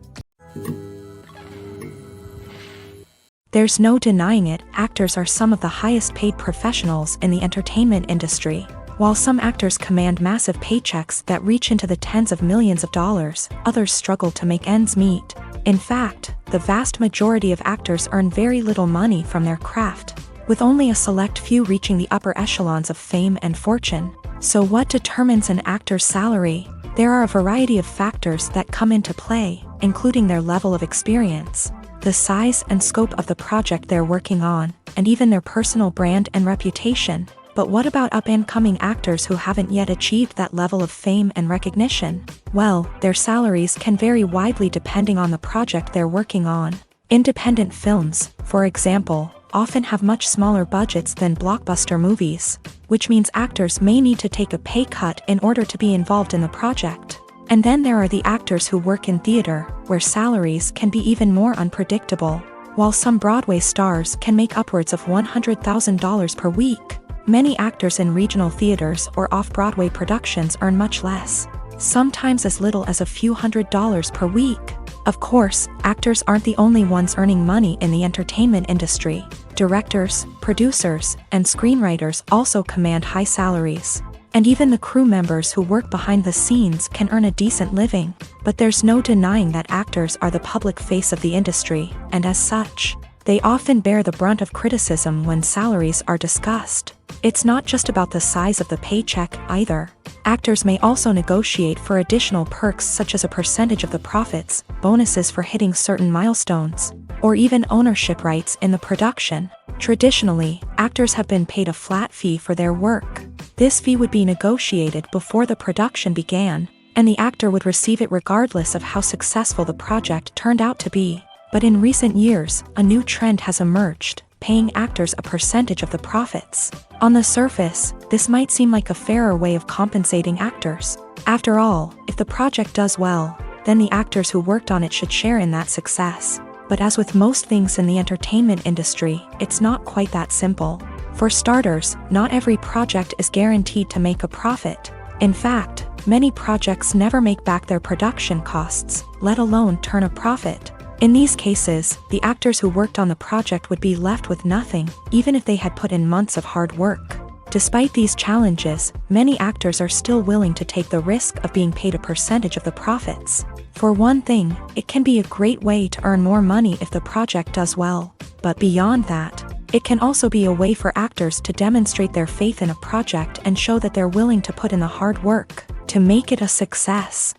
There's no denying it, actors are some of the highest paid professionals in the entertainment industry. While some actors command massive paychecks that reach into the tens of millions of dollars, others struggle to make ends meet. In fact, the vast majority of actors earn very little money from their craft, with only a select few reaching the upper echelons of fame and fortune. So what determines an actor's salary? There are a variety of factors that come into play, including their level of experience, the size and scope of the project they're working on, and even their personal brand and reputation. But what about up-and-coming actors who haven't yet achieved that level of fame and recognition? Well, their salaries can vary widely depending on the project they're working on. Independent films, for example, often have much smaller budgets than blockbuster movies, which means actors may need to take a pay cut in order to be involved in the project. And then there are the actors who work in theater, where salaries can be even more unpredictable. While some Broadway stars can make upwards of $100,000 per week, many actors in regional theaters or off-Broadway productions earn much less, sometimes as little as a few $100s per week. Of course, actors aren't the only ones earning money in the entertainment industry. Directors, producers, and screenwriters also command high salaries. And even the crew members who work behind the scenes can earn a decent living. But there's no denying that actors are the public face of the industry, and as such, they often bear the brunt of criticism when salaries are discussed. It's not just about the size of the paycheck, either. Actors may also negotiate for additional perks such as a percentage of the profits, bonuses for hitting certain milestones, or even ownership rights in the production. Traditionally, actors have been paid a flat fee for their work. This fee would be negotiated before the production began, and the actor would receive it regardless of how successful the project turned out to be. But in recent years, a new trend has emerged, paying actors a percentage of the profits. On the surface, this might seem like a fairer way of compensating actors. After all, if the project does well, then the actors who worked on it should share in that success. But as with most things in the entertainment industry, it's not quite that simple. For starters, not every project is guaranteed to make a profit. In fact, many projects never make back their production costs, let alone turn a profit. In these cases, the actors who worked on the project would be left with nothing, even if they had put in months of hard work. Despite these challenges, many actors are still willing to take the risk of being paid a percentage of the profits. For one thing, it can be a great way to earn more money if the project does well. But beyond that, it can also be a way for actors to demonstrate their faith in a project and show that they're willing to put in the hard work to make it a success.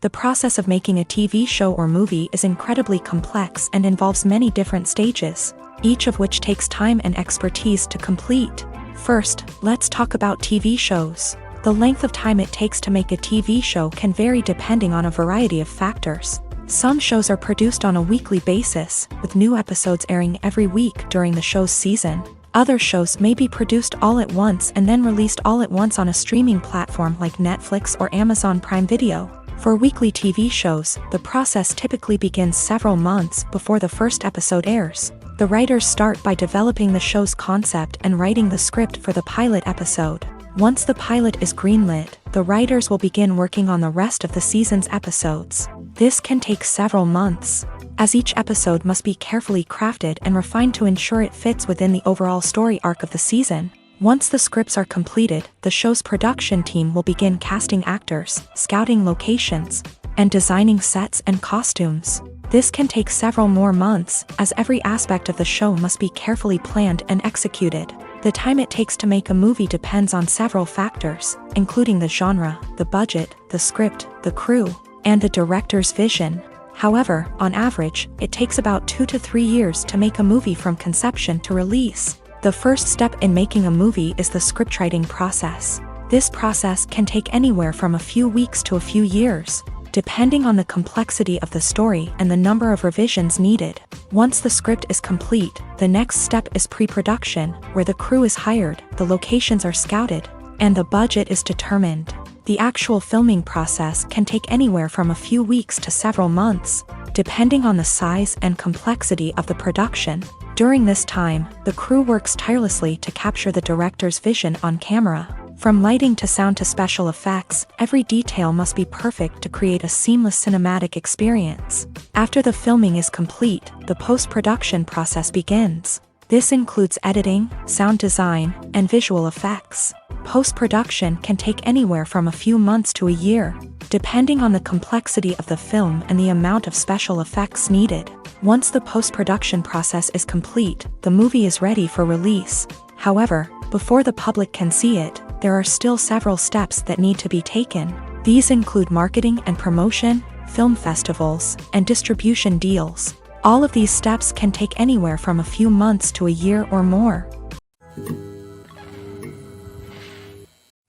The process of making a TV show or movie is incredibly complex and involves many different stages, each of which takes time and expertise to complete. First, let's talk about TV shows. The length of time it takes to make a TV show can vary depending on a variety of factors. Some shows are produced on a weekly basis, with new episodes airing every week during the show's season. Other shows may be produced all at once and then released all at once on a streaming platform like Netflix or Amazon Prime Video. For weekly TV shows, the process typically begins several months before the first episode airs. The writers start by developing the show's concept and writing the script for the pilot episode. Once the pilot is greenlit, the writers will begin working on the rest of the season's episodes. This can take several months, as each episode must be carefully crafted and refined to ensure it fits within the overall story arc of the season. Once the scripts are completed, the show's production team will begin casting actors, scouting locations, and designing sets and costumes. This can take several more months, as every aspect of the show must be carefully planned and executed. The time it takes to make a movie depends on several factors, including the genre, the budget, the script, the crew, and the director's vision. However, on average, it takes about 2 to 3 years to make a movie from conception to release. The first step in making a movie is the scriptwriting process. This process can take anywhere from a few weeks to a few years, depending on the complexity of the story and the number of revisions needed. Once the script is complete, the next step is pre-production, where the crew is hired, the locations are scouted, and the budget is determined. The actual filming process can take anywhere from a few weeks to several months, depending on the size and complexity of the production. During this time, the crew works tirelessly to capture the director's vision on camera. From lighting to sound to special effects, every detail must be perfect to create a seamless cinematic experience. After the filming is complete, the post-production process begins. This includes editing, sound design, and visual effects. Post-production can take anywhere from a few months to a year, depending on the complexity of the film and the amount of special effects needed. Once the post-production process is complete, the movie is ready for release. However, before the public can see it, there are still several steps that need to be taken. These include marketing and promotion, film festivals, and distribution deals. All of these steps can take anywhere from a few months to a year or more.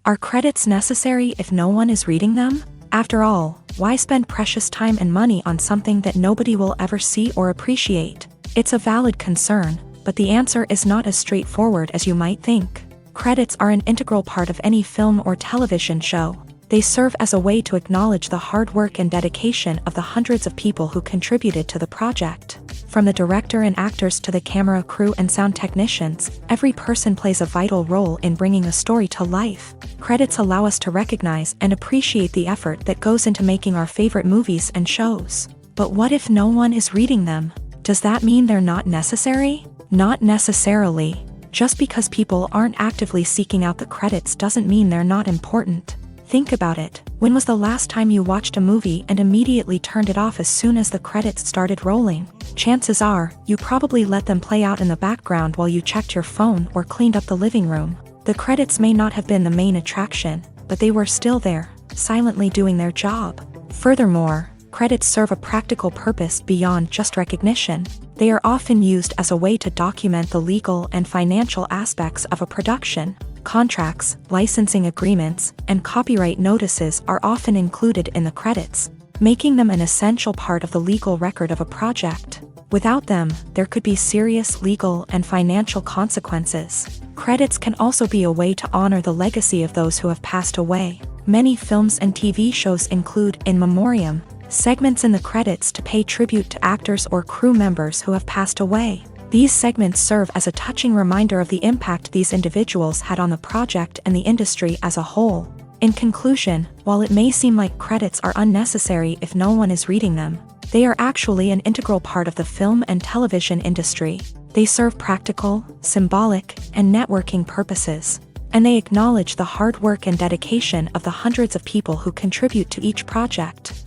Are credits necessary if no one is reading them? After all, why spend precious time and money on something that nobody will ever see or appreciate? It's a valid concern, but the answer is not as straightforward as you might think. Credits are an integral part of any film or television show. They serve as a way to acknowledge the hard work and dedication of the hundreds of people who contributed to the project. From the director and actors to the camera crew and sound technicians, every person plays a vital role in bringing a story to life. Credits allow us to recognize and appreciate the effort that goes into making our favorite movies and shows. But what if no one is reading them? Does that mean they're not necessary? Not necessarily. Just because people aren't actively seeking out the credits doesn't mean they're not important. Think about it. When was the last time you watched a movie and immediately turned it off as soon as the credits started rolling? Chances are, you probably let them play out in the background while you checked your phone or cleaned up the living room. The credits may not have been the main attraction, but they were still there, silently doing their job. Furthermore, credits serve a practical purpose beyond just recognition. They are often used as a way to document the legal and financial aspects of a production. Contracts, licensing agreements, and copyright notices are often included in the credits, making them an essential part of the legal record of a project. Without them, there could be serious legal and financial consequences. Credits can also be a way to honor the legacy of those who have passed away. Many films and TV shows include in memoriam segments in the credits to pay tribute to actors or crew members who have passed away. These segments serve as a touching reminder of the impact these individuals had on the project and the industry as a whole. In conclusion, while it may seem like credits are unnecessary if no one is reading them, they are actually an integral part of the film and television industry. They serve practical, symbolic, and networking purposes, and they acknowledge the hard work and dedication of the hundreds of people who contribute to each project.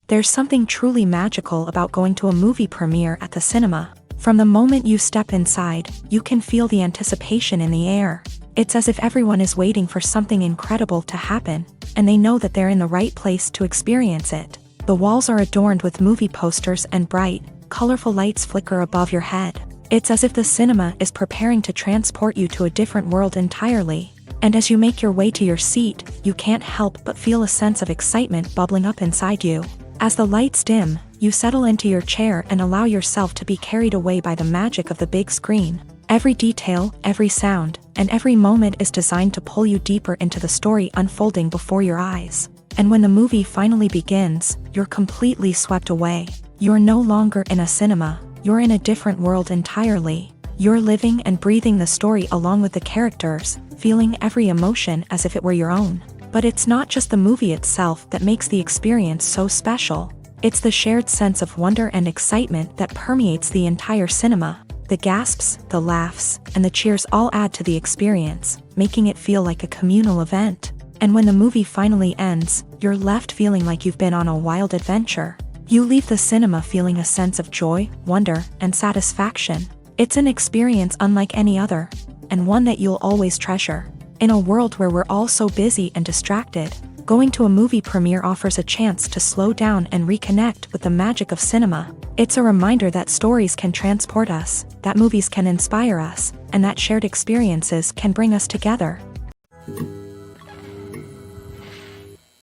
There's something truly magical about going to a movie premiere at the cinema. From the moment you step inside, you can feel the anticipation in the air. It's as if everyone is waiting for something incredible to happen, and they know that they're in the right place to experience it. The walls are adorned with movie posters and bright, colorful lights flicker above your head. It's as if the cinema is preparing to transport you to a different world entirely. And as you make your way to your seat, you can't help but feel a sense of excitement bubbling up inside you. As the lights dim, you settle into your chair and allow yourself to be carried away by the magic of the big screen. Every detail, every sound, and every moment is designed to pull you deeper into the story unfolding before your eyes. And when the movie finally begins, you're completely swept away. You're no longer in a cinema, you're in a different world entirely. You're living and breathing the story along with the characters, feeling every emotion as if it were your own. But it's not just the movie itself that makes the experience so special. It's the shared sense of wonder and excitement that permeates the entire cinema. The gasps, the laughs, and the cheers all add to the experience, making it feel like a communal event. And when the movie finally ends, you're left feeling like you've been on a wild adventure. You leave the cinema feeling a sense of joy, wonder, and satisfaction. It's an experience unlike any other, and one that you'll always treasure. In a world where we're all so busy and distracted, going to a movie premiere offers a chance to slow down and reconnect with the magic of cinema. It's a reminder that stories can transport us, that movies can inspire us, and that shared experiences can bring us together.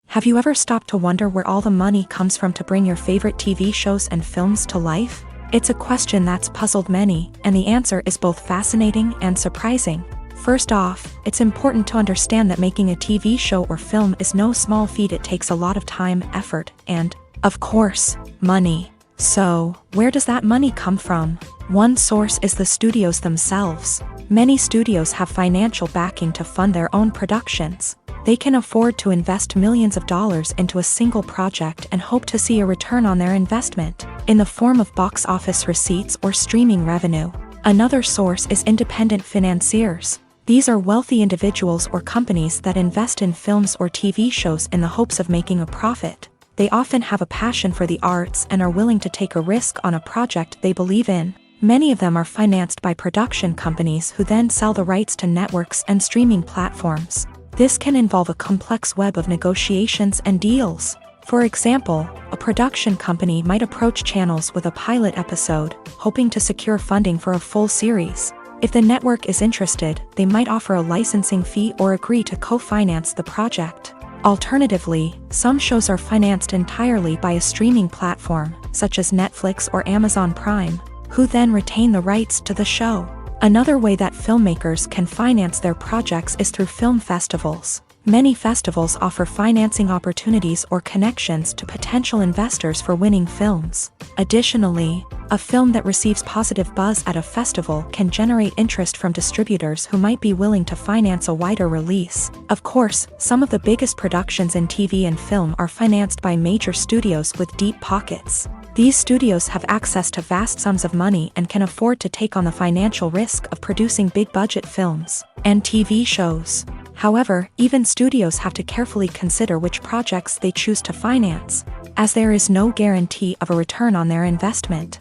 Have you ever stopped to wonder where all the money comes from to bring your favorite TV shows and films to life? It's a question that's puzzled many, and the answer is both fascinating and surprising. First off, it's important to understand that making a TV show or film is no small feat. It takes a lot of time, effort, and, of course, money. So, where does that money come from? One source is the studios themselves. Many studios have financial backing to fund their own productions. They can afford to invest millions of dollars into a single project and hope to see a return on their investment, in the form of box office receipts or streaming revenue. Another source is independent financiers. These are wealthy individuals or companies that invest in films or TV shows in the hopes of making a profit. They often have a passion for the arts and are willing to take a risk on a project they believe in. Many of them are financed by production companies who then sell the rights to networks and streaming platforms. This can involve a complex web of negotiations and deals. For example, a production company might approach channels with a pilot episode, hoping to secure funding for a full series. If the network is interested, they might offer a licensing fee or agree to co-finance the project. Alternatively, some shows are financed entirely by a streaming platform, such as Netflix or Amazon Prime, who then retain the rights to the show. Another way that filmmakers can finance their projects is through film festivals. Many festivals offer financing opportunities or connections to potential investors for winning films. Additionally, a film that receives positive buzz at a festival can generate interest from distributors who might be willing to finance a wider release. Of course, some of the biggest productions in TV and film are financed by major studios with deep pockets. These studios have access to vast sums of money and can afford to take on the financial risk of producing big-budget films and TV shows. However, even studios have to carefully consider which projects they choose to finance, as there is no guarantee of a return on their investment.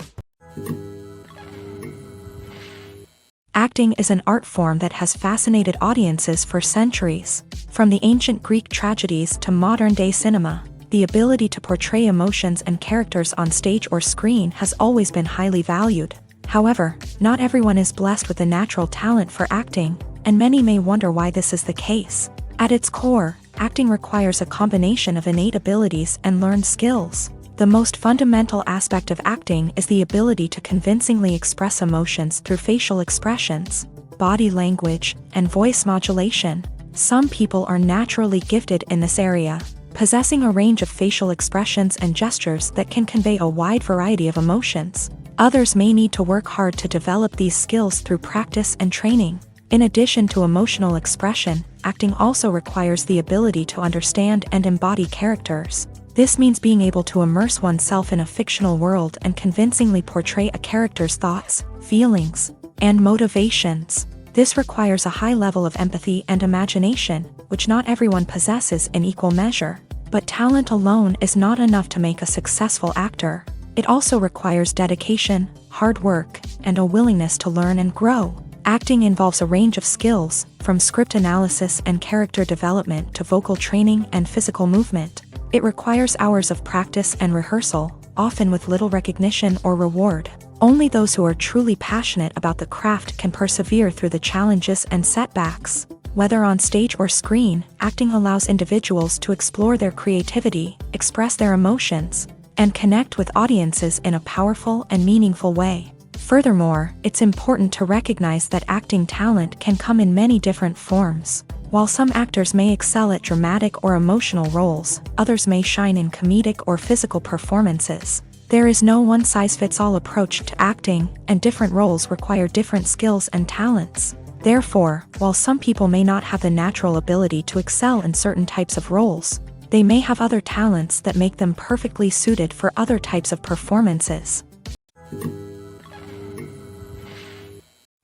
Acting is an art form that has fascinated audiences for centuries. From the ancient Greek tragedies to modern-day cinema, the ability to portray emotions and characters on stage or screen has always been highly valued. However, not everyone is blessed with the natural talent for acting, and many may wonder why this is the case. At its core, acting requires a combination of innate abilities and learned skills. The most fundamental aspect of acting is the ability to convincingly express emotions through facial expressions, body language, and voice modulation. Some people are naturally gifted in this area, possessing a range of facial expressions and gestures that can convey a wide variety of emotions. Others may need to work hard to develop these skills through practice and training. In addition to emotional expression, acting also requires the ability to understand and embody characters. This means being able to immerse oneself in a fictional world and convincingly portray a character's thoughts, feelings, and motivations. This requires a high level of empathy and imagination, which not everyone possesses in equal measure. But talent alone is not enough to make a successful actor. It also requires dedication, hard work, and a willingness to learn and grow. Acting involves a range of skills, from script analysis and character development to vocal training and physical movement. It requires hours of practice and rehearsal, often with little recognition or reward. Only those who are truly passionate about the craft can persevere through the challenges and setbacks. Whether on stage or screen, acting allows individuals to explore their creativity, express their emotions, and connect with audiences in a powerful and meaningful way. Furthermore, it's important to recognize that acting talent can come in many different forms. While some actors may excel at dramatic or emotional roles, others may shine in comedic or physical performances. There is no one-size-fits-all approach to acting, and different roles require different skills and talents. Therefore, while some people may not have the natural ability to excel in certain types of roles, they may have other talents that make them perfectly suited for other types of performances.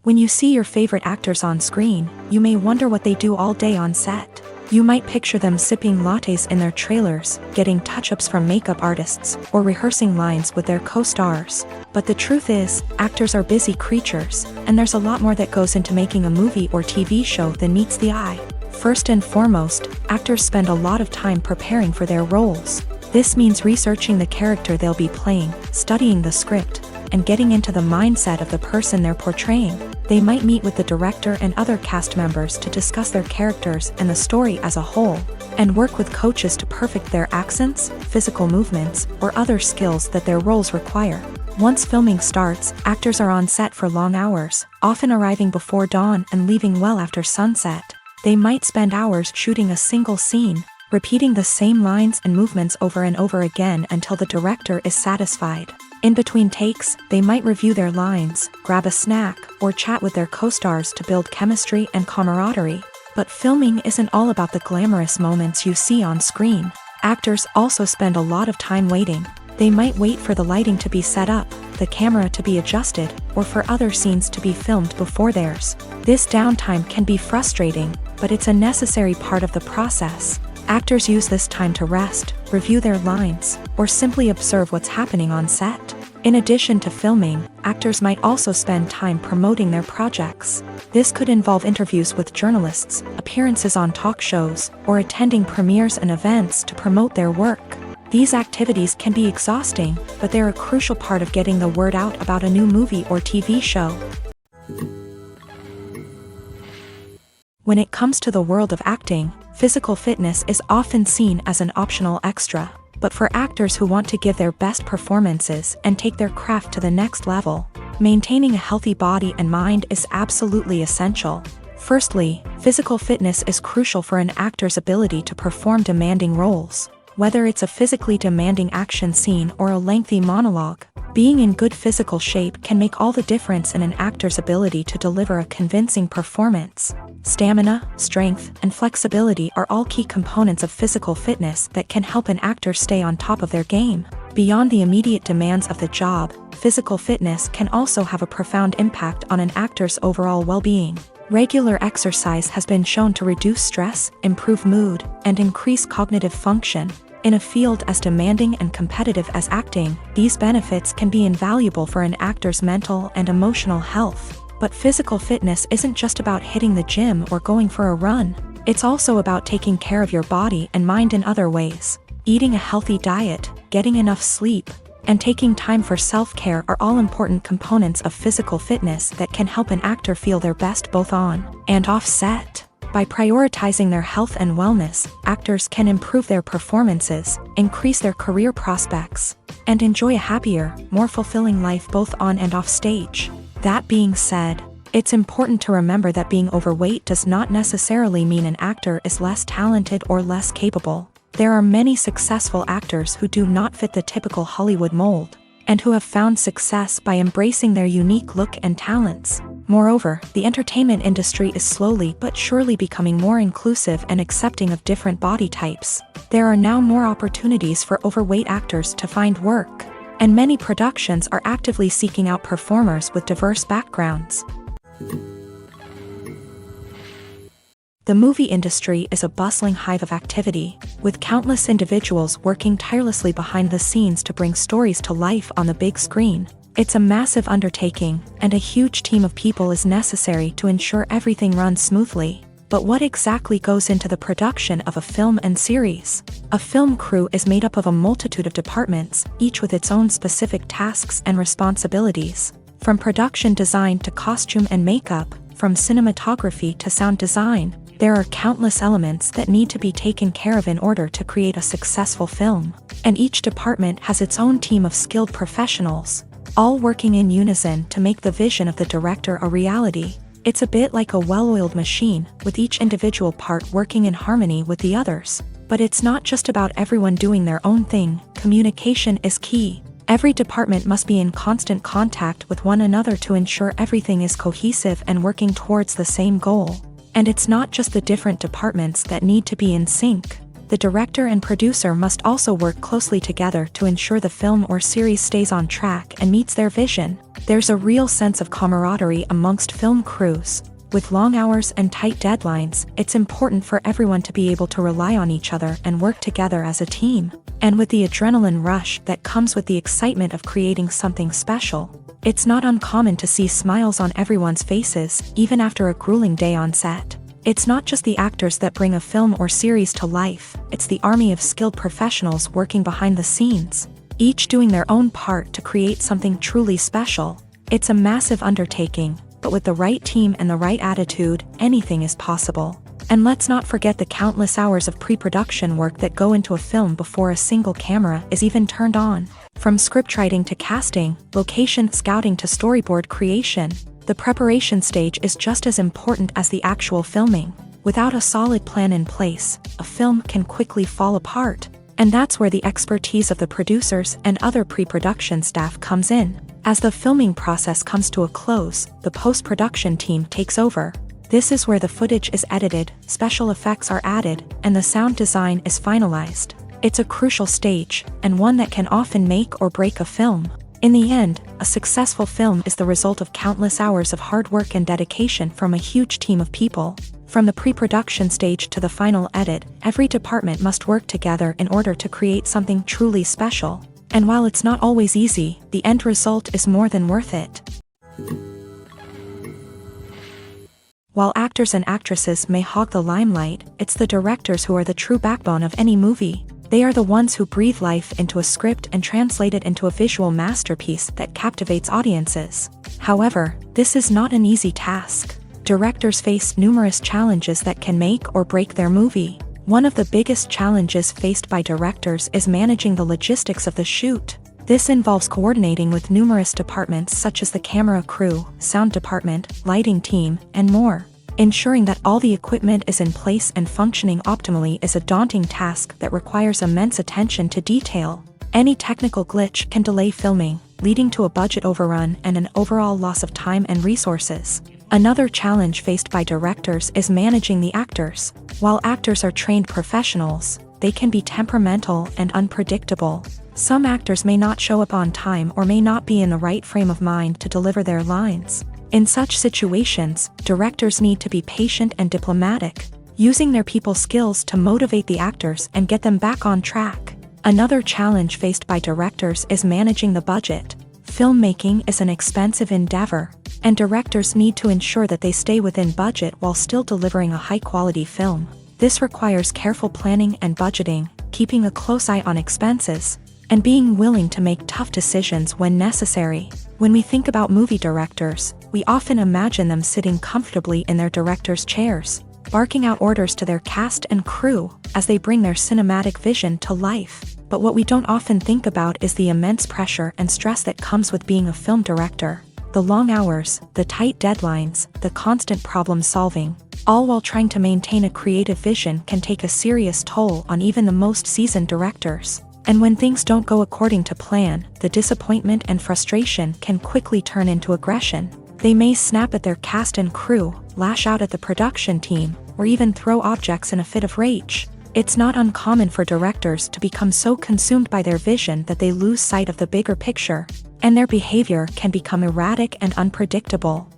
When you see your favorite actors on screen, you may wonder what they do all day on set. You might picture them sipping lattes in their trailers, getting touch-ups from makeup artists, or rehearsing lines with their co-stars. But the truth is, actors are busy creatures, and there's a lot more that goes into making a movie or TV show than meets the eye. First and foremost, actors spend a lot of time preparing for their roles. This means researching the character they'll be playing, studying the script, and getting into the mindset of the person they're portraying. They might meet with the director and other cast members to discuss their characters and the story as a whole, and work with coaches to perfect their accents, physical movements, or other skills that their roles require. Once filming starts, actors are on set for long hours, often arriving before dawn and leaving well after sunset. They might spend hours shooting a single scene, repeating the same lines and movements over and over again until the director is satisfied. In between takes, they might review their lines, grab a snack, or chat with their co-stars to build chemistry and camaraderie. But filming isn't all about the glamorous moments you see on screen. Actors also spend a lot of time waiting. They might wait for the lighting to be set up, the camera to be adjusted, or for other scenes to be filmed before theirs. This downtime can be frustrating, but it's a necessary part of the process. Actors use this time to rest, review their lines, or simply observe what's happening on set. In addition to filming, actors might also spend time promoting their projects. This could involve interviews with journalists, appearances on talk shows, or attending premieres and events to promote their work. These activities can be exhausting, but they're a crucial part of getting the word out about a new movie or TV show. When it comes to the world of acting, physical fitness is often seen as an optional extra. But for actors who want to give their best performances and take their craft to the next level, maintaining a healthy body and mind is absolutely essential. Firstly, physical fitness is crucial for an actor's ability to perform demanding roles. Whether it's a physically demanding action scene or a lengthy monologue, being in good physical shape can make all the difference in an actor's ability to deliver a convincing performance. Stamina, strength, and flexibility are all key components of physical fitness that can help an actor stay on top of their game. Beyond the immediate demands of the job, physical fitness can also have a profound impact on an actor's overall well-being. Regular exercise has been shown to reduce stress, improve mood, and increase cognitive function. In a field as demanding and competitive as acting, these benefits can be invaluable for an actor's mental and emotional health. But physical fitness isn't just about hitting the gym or going for a run. It's also about taking care of your body and mind in other ways. Eating a healthy diet, getting enough sleep, and taking time for self-care are all important components of physical fitness that can help an actor feel their best both on and off set. By prioritizing their health and wellness, actors can improve their performances, increase their career prospects, and enjoy a happier, more fulfilling life both on and off stage. That being said, it's important to remember that being overweight does not necessarily mean an actor is less talented or less capable. There are many successful actors who do not fit the typical Hollywood mold, and who have found success by embracing their unique look and talents. Moreover, the entertainment industry is slowly but surely becoming more inclusive and accepting of different body types. There are now more opportunities for overweight actors to find work, and many productions are actively seeking out performers with diverse backgrounds. The movie industry is a bustling hive of activity, with countless individuals working tirelessly behind the scenes to bring stories to life on the big screen. It's a massive undertaking, and a huge team of people is necessary to ensure everything runs smoothly. But what exactly goes into the production of a film and series? A film crew is made up of a multitude of departments, each with its own specific tasks and responsibilities. From production design to costume and makeup, from cinematography to sound design, there are countless elements that need to be taken care of in order to create a successful film. And each department has its own team of skilled professionals, all working in unison to make the vision of the director a reality. It's a bit like a well-oiled machine, with each individual part working in harmony with the others. But it's not just about everyone doing their own thing. Communication is key. Every department must be in constant contact with one another to ensure everything is cohesive and working towards the same goal. And it's not just the different departments that need to be in sync. The director and producer must also work closely together to ensure the film or series stays on track and meets their vision. There's a real sense of camaraderie amongst film crews. With long hours and tight deadlines, it's important for everyone to be able to rely on each other and work together as a team. And with the adrenaline rush that comes with the excitement of creating something special, it's not uncommon to see smiles on everyone's faces, even after a grueling day on set. It's not just the actors that bring a film or series to life, it's the army of skilled professionals working behind the scenes, each doing their own part to create something truly special. It's a massive undertaking, but with the right team and the right attitude, anything is possible. And let's not forget the countless hours of pre-production work that go into a film before a single camera is even turned on. From scriptwriting to casting, location scouting to storyboard creation, the preparation stage is just as important as the actual filming. Without a solid plan in place, a film can quickly fall apart. And that's where the expertise of the producers and other pre-production staff comes in. As the filming process comes to a close, the post-production team takes over. This is where the footage is edited, special effects are added, and the sound design is finalized. It's a crucial stage, and one that can often make or break a film. In the end, a successful film is the result of countless hours of hard work and dedication from a huge team of people. From the pre-production stage to the final edit, every department must work together in order to create something truly special. And while it's not always easy, the end result is more than worth it. While actors and actresses may hog the limelight, it's the directors who are the true backbone of any movie. They are the ones who breathe life into a script and translate it into a visual masterpiece that captivates audiences. However, this is not an easy task. Directors face numerous challenges that can make or break their movie. One of the biggest challenges faced by directors is managing the logistics of the shoot. This involves coordinating with numerous departments such as the camera crew, sound department, lighting team, and more. Ensuring that all the equipment is in place and functioning optimally is a daunting task that requires immense attention to detail. Any technical glitch can delay filming, leading to a budget overrun and an overall loss of time and resources. Another challenge faced by directors is managing the actors. While actors are trained professionals, they can be temperamental and unpredictable. Some actors may not show up on time or may not be in the right frame of mind to deliver their lines. In such situations, directors need to be patient and diplomatic, using their people skills to motivate the actors and get them back on track. Another challenge faced by directors is managing the budget. Filmmaking is an expensive endeavor, and directors need to ensure that they stay within budget while still delivering a high-quality film. This requires careful planning and budgeting, keeping a close eye on expenses, and being willing to make tough decisions when necessary. When we think about movie directors, we often imagine them sitting comfortably in their director's chairs, barking out orders to their cast and crew as they bring their cinematic vision to life. But what we don't often think about is the immense pressure and stress that comes with being a film director. The long hours, the tight deadlines, the constant problem solving, all while trying to maintain a creative vision can take a serious toll on even the most seasoned directors. And when things don't go according to plan, the disappointment and frustration can quickly turn into aggression. They may snap at their cast and crew, lash out at the production team, or even throw objects in a fit of rage. It's not uncommon for directors to become so consumed by their vision that they lose sight of the bigger picture, and their behavior can become erratic and unpredictable.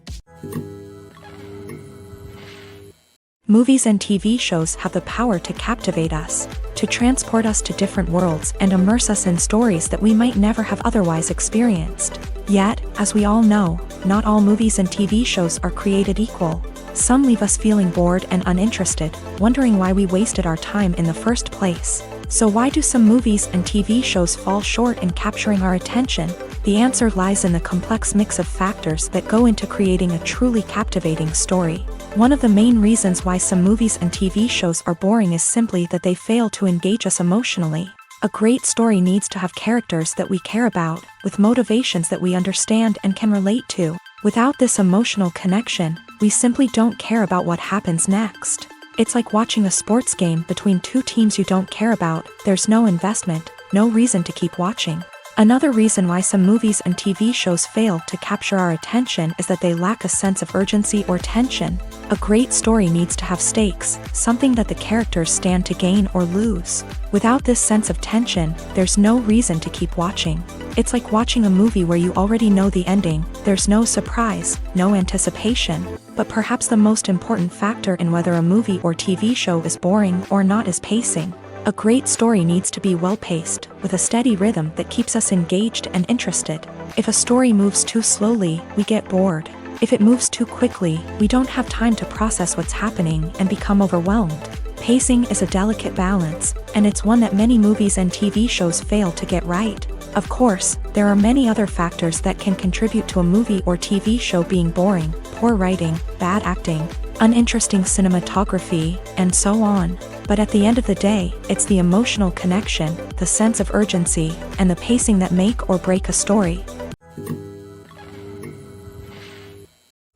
Movies and TV shows have the power to captivate us, to transport us to different worlds and immerse us in stories that we might never have otherwise experienced. Yet, as we all know, not all movies and TV shows are created equal. Some leave us feeling bored and uninterested, wondering why we wasted our time in the first place. So why do some movies and TV shows fall short in capturing our attention? The answer lies in the complex mix of factors that go into creating a truly captivating story. One of the main reasons why some movies and TV shows are boring is simply that they fail to engage us emotionally. A great story needs to have characters that we care about, with motivations that we understand and can relate to. Without this emotional connection, we simply don't care about what happens next. It's like watching a sports game between two teams you don't care about. There's no investment, no reason to keep watching. Another reason why some movies and TV shows fail to capture our attention is that they lack a sense of urgency or tension. A great story needs to have stakes, something that the characters stand to gain or lose. Without this sense of tension, there's no reason to keep watching. It's like watching a movie where you already know the ending. There's no surprise, no anticipation. But perhaps the most important factor in whether a movie or TV show is boring or not is pacing. A great story needs to be well-paced, with a steady rhythm that keeps us engaged and interested. If a story moves too slowly, we get bored. If it moves too quickly, we don't have time to process what's happening and become overwhelmed. Pacing is a delicate balance, and it's one that many movies and TV shows fail to get right. Of course, there are many other factors that can contribute to a movie or TV show being boring: poor writing, bad acting, uninteresting cinematography, and so on. But at the end of the day, it's the emotional connection, the sense of urgency, and the pacing that make or break a story.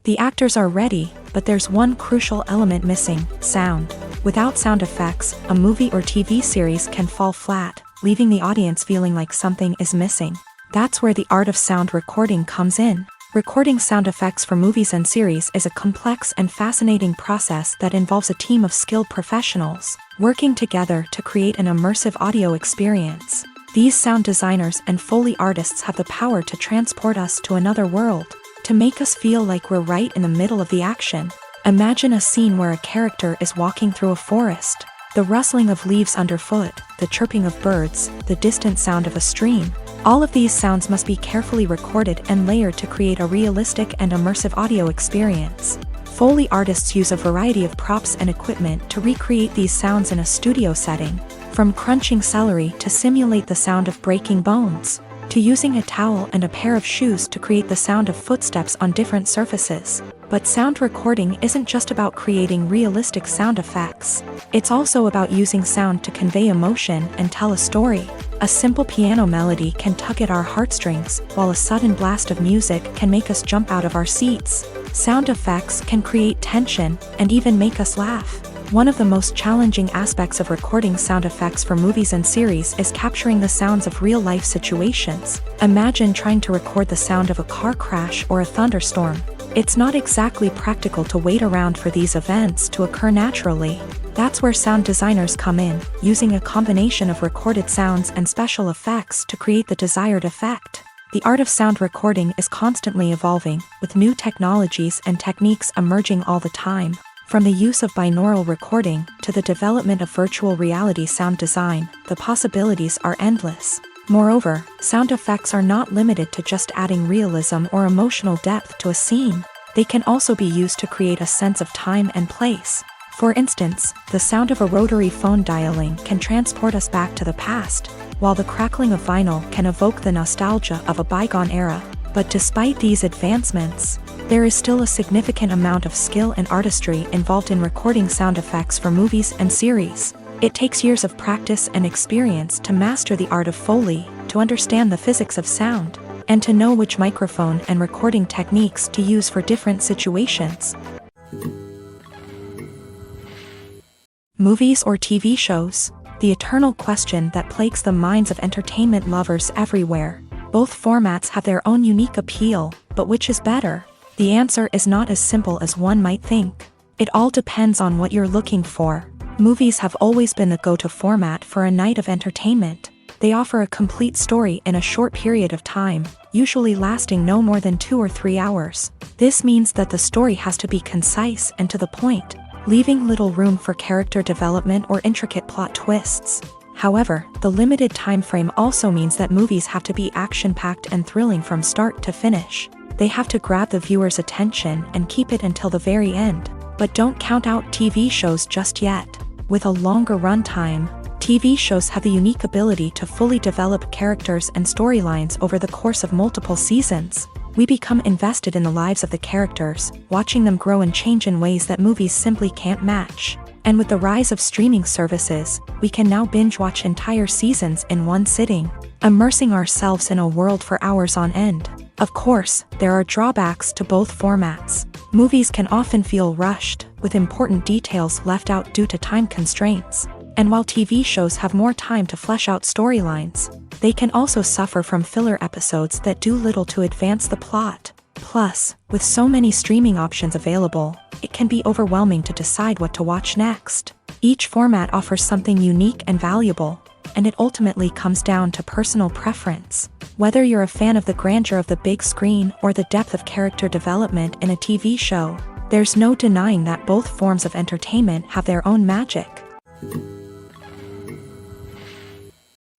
The actors are ready, but there's one crucial element missing: sound. Without sound effects, a movie or TV series can fall flat, leaving the audience feeling like something is missing. That's where the art of sound recording comes in. Recording sound effects for movies and series is a complex and fascinating process that involves a team of skilled professionals working together to create an immersive audio experience. These sound designers and Foley artists have the power to transport us to another world, to make us feel like we're right in the middle of the action. Imagine a scene where a character is walking through a forest. The rustling of leaves underfoot, the chirping of birds, the distant sound of a stream. All of these sounds must be carefully recorded and layered to create a realistic and immersive audio experience. Foley artists use a variety of props and equipment to recreate these sounds in a studio setting, from crunching celery to simulate the sound of breaking bones, to using a towel and a pair of shoes to create the sound of footsteps on different surfaces. But sound recording isn't just about creating realistic sound effects. It's also about using sound to convey emotion and tell a story. A simple piano melody can tug at our heartstrings, while a sudden blast of music can make us jump out of our seats. Sound effects can create tension and even make us laugh. One of the most challenging aspects of recording sound effects for movies and series is capturing the sounds of real-life situations. Imagine trying to record the sound of a car crash or a thunderstorm. It's not exactly practical to wait around for these events to occur naturally. That's where sound designers come in, using a combination of recorded sounds and special effects to create the desired effect. The art of sound recording is constantly evolving, with new technologies and techniques emerging all the time. From the use of binaural recording to the development of virtual reality sound design, the possibilities are endless. Moreover, sound effects are not limited to just adding realism or emotional depth to a scene. They can also be used to create a sense of time and place. For instance, the sound of a rotary phone dialing can transport us back to the past, while the crackling of vinyl can evoke the nostalgia of a bygone era. But despite these advancements, there is still a significant amount of skill and artistry involved in recording sound effects for movies and series. It takes years of practice and experience to master the art of Foley, to understand the physics of sound, and to know which microphone and recording techniques to use for different situations. Movies or TV shows? The eternal question that plagues the minds of entertainment lovers everywhere. Both formats have their own unique appeal, but which is better? The answer is not as simple as one might think. It all depends on what you're looking for. Movies have always been the go-to format for a night of entertainment. They offer a complete story in a short period of time, usually lasting no more than 2 or 3 hours. This means that the story has to be concise and to the point, leaving little room for character development or intricate plot twists. However, the limited time frame also means that movies have to be action-packed and thrilling from start to finish. They have to grab the viewer's attention and keep it until the very end. But don't count out TV shows just yet. With a longer runtime, TV shows have the unique ability to fully develop characters and storylines over the course of multiple seasons. We become invested in the lives of the characters, watching them grow and change in ways that movies simply can't match. And with the rise of streaming services, we can now binge-watch entire seasons in one sitting, immersing ourselves in a world for hours on end. Of course, there are drawbacks to both formats. Movies can often feel rushed, with important details left out due to time constraints. And while TV shows have more time to flesh out storylines, they can also suffer from filler episodes that do little to advance the plot. Plus, with so many streaming options available, it can be overwhelming to decide what to watch next. Each format offers something unique and valuable, and it ultimately comes down to personal preference. Whether you're a fan of the grandeur of the big screen or the depth of character development in a TV show, there's no denying that both forms of entertainment have their own magic.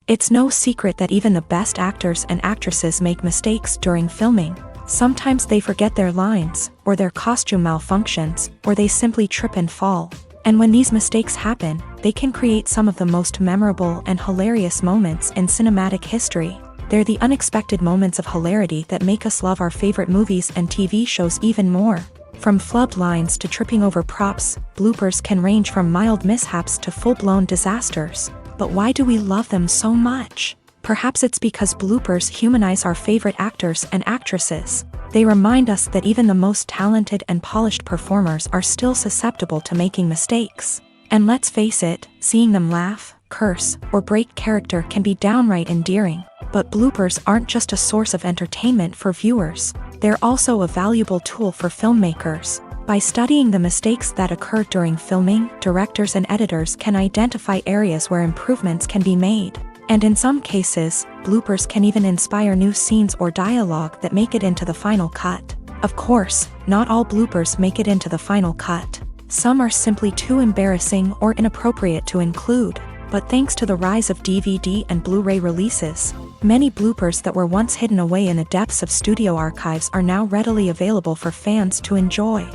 It's no secret that even the best actors and actresses make mistakes during filming. Sometimes they forget their lines, or their costume malfunctions, or they simply trip and fall. And when these mistakes happen, they can create some of the most memorable and hilarious moments in cinematic history. They're the unexpected moments of hilarity that make us love our favorite movies and TV shows even more. From flubbed lines to tripping over props, bloopers can range from mild mishaps to full-blown disasters. But why do we love them so much? Perhaps it's because bloopers humanize our favorite actors and actresses. They remind us that even the most talented and polished performers are still susceptible to making mistakes. And let's face it, seeing them laugh, curse, or break character can be downright endearing. But bloopers aren't just a source of entertainment for viewers. They're also a valuable tool for filmmakers. By studying the mistakes that occur during filming, directors and editors can identify areas where improvements can be made. And in some cases, bloopers can even inspire new scenes or dialogue that make it into the final cut. Of course, not all bloopers make it into the final cut. Some are simply too embarrassing or inappropriate to include. But thanks to the rise of DVD and Blu-ray releases, many bloopers that were once hidden away in the depths of studio archives are now readily available for fans to enjoy.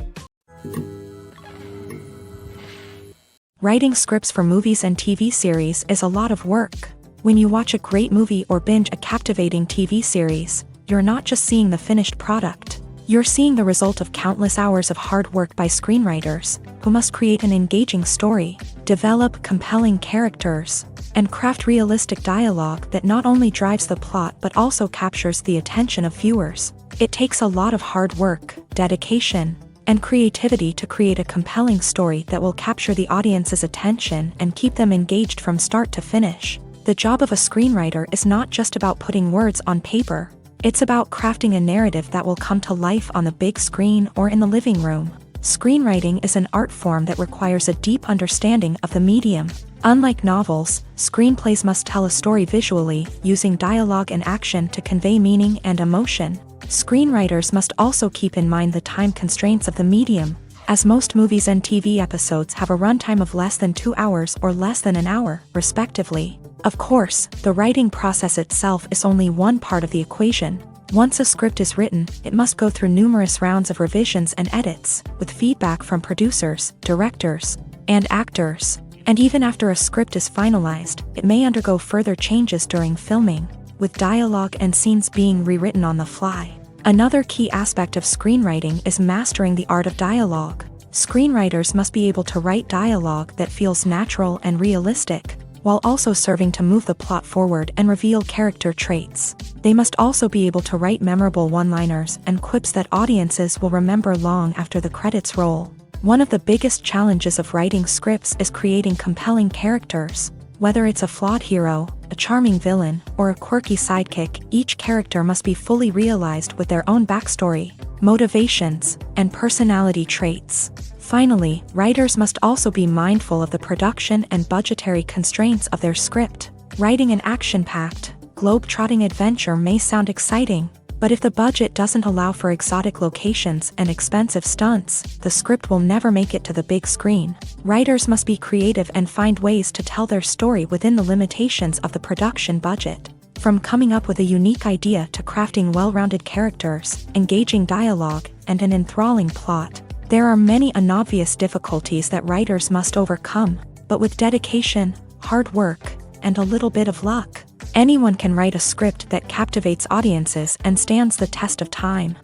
Writing scripts for movies and TV series is a lot of work. When you watch a great movie or binge a captivating TV series, you're not just seeing the finished product. You're seeing the result of countless hours of hard work by screenwriters, who must create an engaging story, develop compelling characters, and craft realistic dialogue that not only drives the plot but also captures the attention of viewers. It takes a lot of hard work, dedication, and creativity to create a compelling story that will capture the audience's attention and keep them engaged from start to finish. The job of a screenwriter is not just about putting words on paper. It's about crafting a narrative that will come to life on the big screen or in the living room. Screenwriting is an art form that requires a deep understanding of the medium. Unlike novels, screenplays must tell a story visually, using dialogue and action to convey meaning and emotion. Screenwriters must also keep in mind the time constraints of the medium, as most movies and TV episodes have a runtime of less than 2 hours or less than an hour, respectively. Of course, the writing process itself is only one part of the equation. Once a script is written, it must go through numerous rounds of revisions and edits, with feedback from producers, directors, and actors. And even after a script is finalized, it may undergo further changes during filming, with dialogue and scenes being rewritten on the fly. Another key aspect of screenwriting is mastering the art of dialogue. Screenwriters must be able to write dialogue that feels natural and realistic, while also serving to move the plot forward and reveal character traits. They must also be able to write memorable one-liners and quips that audiences will remember long after the credits roll. One of the biggest challenges of writing scripts is creating compelling characters. Whether it's a flawed hero, a charming villain, or a quirky sidekick, each character must be fully realized with their own backstory, motivations, and personality traits. Finally, writers must also be mindful of the production and budgetary constraints of their script. Writing an action-packed, globe-trotting adventure may sound exciting, but if the budget doesn't allow for exotic locations and expensive stunts, the script will never make it to the big screen. Writers must be creative and find ways to tell their story within the limitations of the production budget. From coming up with a unique idea to crafting well-rounded characters, engaging dialogue, and an enthralling plot, there are many unobvious difficulties that writers must overcome, but with dedication, hard work, and a little bit of luck, anyone can write a script that captivates audiences and stands the test of time.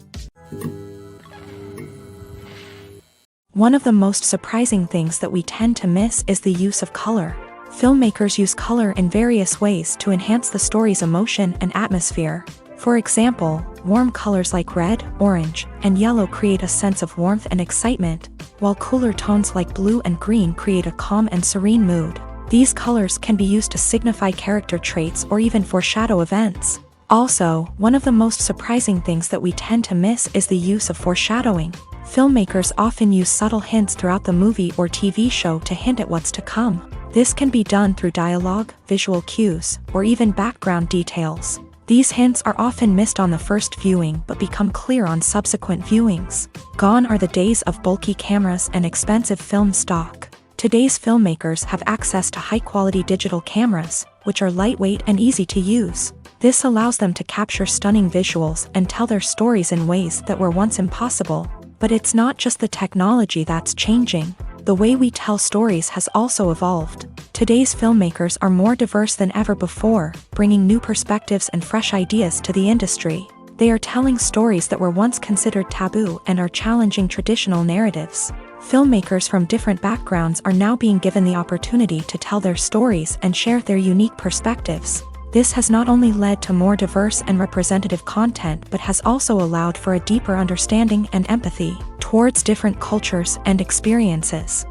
One of the most surprising things that we tend to miss is the use of color. Filmmakers use color in various ways to enhance the story's emotion and atmosphere. For example, warm colors like red, orange, and yellow create a sense of warmth and excitement, while cooler tones like blue and green create a calm and serene mood. These colors can be used to signify character traits or even foreshadow events. Also, one of the most surprising things that we tend to miss is the use of foreshadowing. Filmmakers often use subtle hints throughout the movie or TV show to hint at what's to come. This can be done through dialogue, visual cues, or even background details. These hints are often missed on the first viewing but become clear on subsequent viewings. Gone are the days of bulky cameras and expensive film stock. Today's filmmakers have access to high-quality digital cameras, which are lightweight and easy to use. This allows them to capture stunning visuals and tell their stories in ways that were once impossible. But it's not just the technology that's changing. the way we tell stories has also evolved. Today's filmmakers are more diverse than ever before, bringing new perspectives and fresh ideas to the industry. They are telling stories that were once considered taboo and are challenging traditional narratives. Filmmakers from different backgrounds are now being given the opportunity to tell their stories and share their unique perspectives. This has not only led to more diverse and representative content but has also allowed for a deeper understanding and empathy towards different cultures and experiences.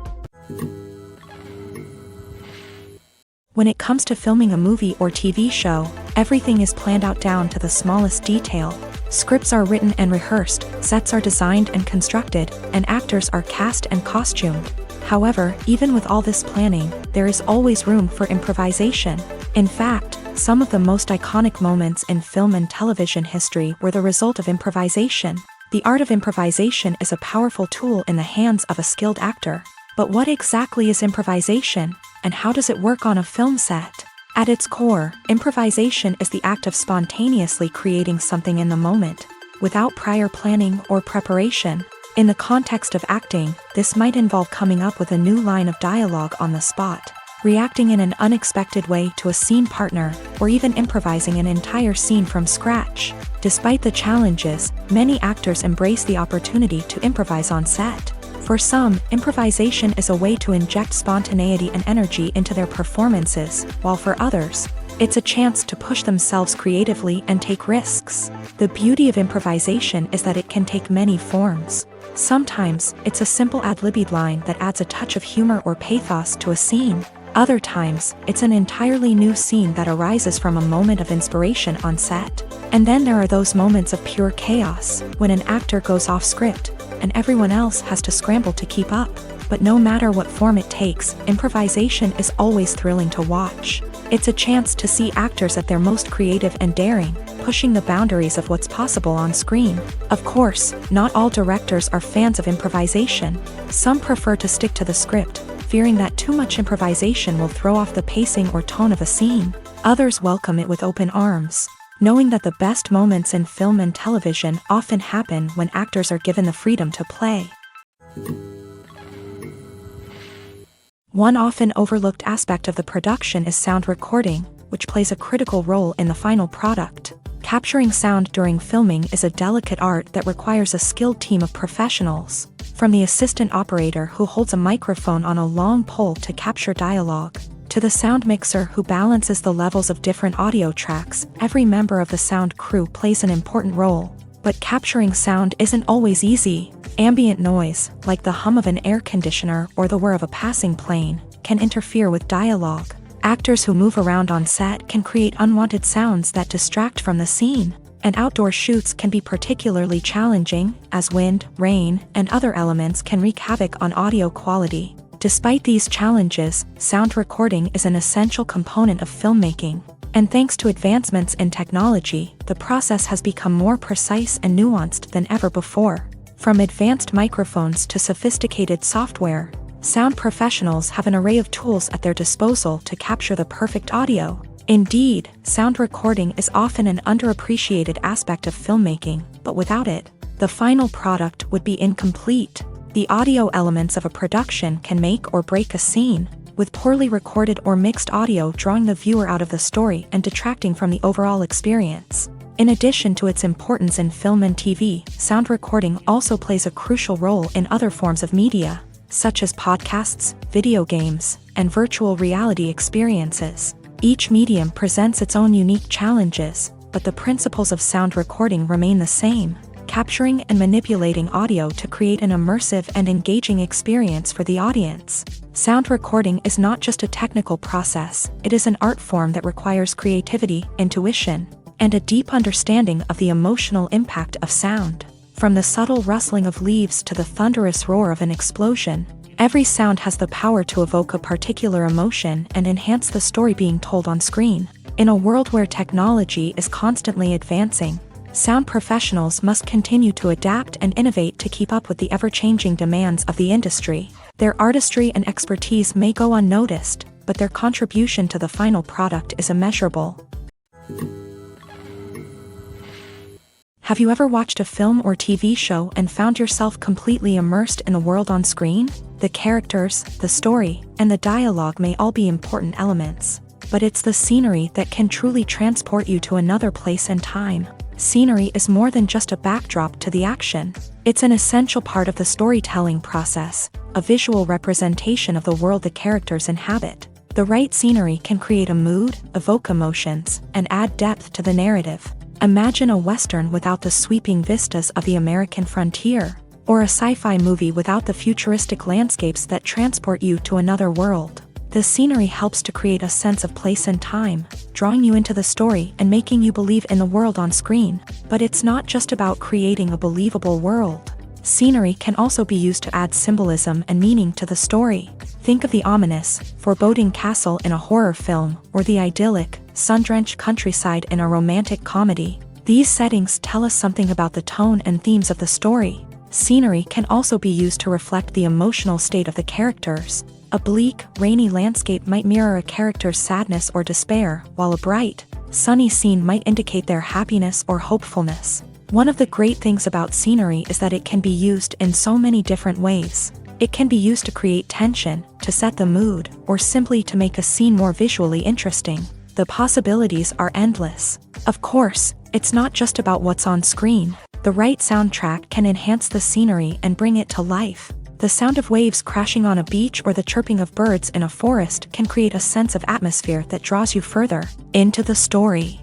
When it comes to filming a movie or TV show, everything is planned out down to the smallest detail. Scripts are written and rehearsed, sets are designed and constructed, and actors are cast and costumed. However, even with all this planning, there is always room for improvisation. In fact, some of the most iconic moments in film and television history were the result of improvisation. The art of improvisation is a powerful tool in the hands of a skilled actor. But what exactly is improvisation, and how does it work on a film set? At its core, improvisation is the act of spontaneously creating something in the moment, without prior planning or preparation. In the context of acting, this might involve coming up with a new line of dialogue on the spot, reacting in an unexpected way to a scene partner, or even improvising an entire scene from scratch. Despite the challenges, many actors embrace the opportunity to improvise on set. For some, improvisation is a way to inject spontaneity and energy into their performances, while for others, it's a chance to push themselves creatively and take risks. The beauty of improvisation is that it can take many forms. Sometimes, it's a simple ad-libbed line that adds a touch of humor or pathos to a scene. Other times, it's an entirely new scene that arises from a moment of inspiration on set. And then there are those moments of pure chaos, when an actor goes off script, and everyone else has to scramble to keep up. But no matter what form it takes, improvisation is always thrilling to watch. It's a chance to see actors at their most creative and daring, pushing the boundaries of what's possible on screen. Of course, not all directors are fans of improvisation. Some prefer to stick to the script, fearing that too much improvisation will throw off the pacing or tone of a scene. Others welcome it with open arms, knowing that the best moments in film and television often happen when actors are given the freedom to play. One often overlooked aspect of the production is sound recording, which plays a critical role in the final product. Capturing sound during filming is a delicate art that requires a skilled team of professionals. From the assistant operator who holds a microphone on a long pole to capture dialogue, to the sound mixer who balances the levels of different audio tracks, every member of the sound crew plays an important role. But capturing sound isn't always easy. Ambient noise, like the hum of an air conditioner or the whir of a passing plane, can interfere with dialogue. Actors who move around on set can create unwanted sounds that distract from the scene. And outdoor shoots can be particularly challenging, as wind, rain, and other elements can wreak havoc on audio quality. Despite these challenges, sound recording is an essential component of filmmaking. And thanks to advancements in technology, the process has become more precise and nuanced than ever before. From advanced microphones to sophisticated software, sound professionals have an array of tools at their disposal to capture the perfect audio. Indeed, sound recording is often an underappreciated aspect of filmmaking, but without it, the final product would be incomplete. The audio elements of a production can make or break a scene, with poorly recorded or mixed audio drawing the viewer out of the story and detracting from the overall experience. In addition to its importance in film and TV, sound recording also plays a crucial role in other forms of media, such as podcasts, video games, and virtual reality experiences. Each medium presents its own unique challenges, but the principles of sound recording remain the same, capturing and manipulating audio to create an immersive and engaging experience for the audience. Sound recording is not just a technical process, it is an art form that requires creativity, intuition, and a deep understanding of the emotional impact of sound. From the subtle rustling of leaves to the thunderous roar of an explosion, every sound has the power to evoke a particular emotion and enhance the story being told on screen. In a world where technology is constantly advancing, sound professionals must continue to adapt and innovate to keep up with the ever-changing demands of the industry. Their artistry and expertise may go unnoticed, but their contribution to the final product is immeasurable. Have you ever watched a film or TV show and found yourself completely immersed in the world on screen? The characters, the story, and the dialogue may all be important elements, but it's the scenery that can truly transport you to another place and time. Scenery is more than just a backdrop to the action. It's an essential part of the storytelling process, a visual representation of the world the characters inhabit. The right scenery can create a mood, evoke emotions, and add depth to the narrative. Imagine a Western without the sweeping vistas of the American frontier, or a sci-fi movie without the futuristic landscapes that transport you to another world. The scenery helps to create a sense of place and time, drawing you into the story and making you believe in the world on screen. But it's not just about creating a believable world. Scenery can also be used to add symbolism and meaning to the story. Think of the ominous, foreboding castle in a horror film, or the idyllic, sun-drenched countryside in a romantic comedy. These settings tell us something about the tone and themes of the story. Scenery can also be used to reflect the emotional state of the characters. A bleak, rainy landscape might mirror a character's sadness or despair, while a bright, sunny scene might indicate their happiness or hopefulness. One of the great things about scenery is that it can be used in so many different ways. It can be used to create tension, to set the mood, or simply to make a scene more visually interesting. The possibilities are endless. Of course, it's not just about what's on screen. The right soundtrack can enhance the scenery and bring it to life. The sound of waves crashing on a beach or the chirping of birds in a forest can create a sense of atmosphere that draws you further into the story.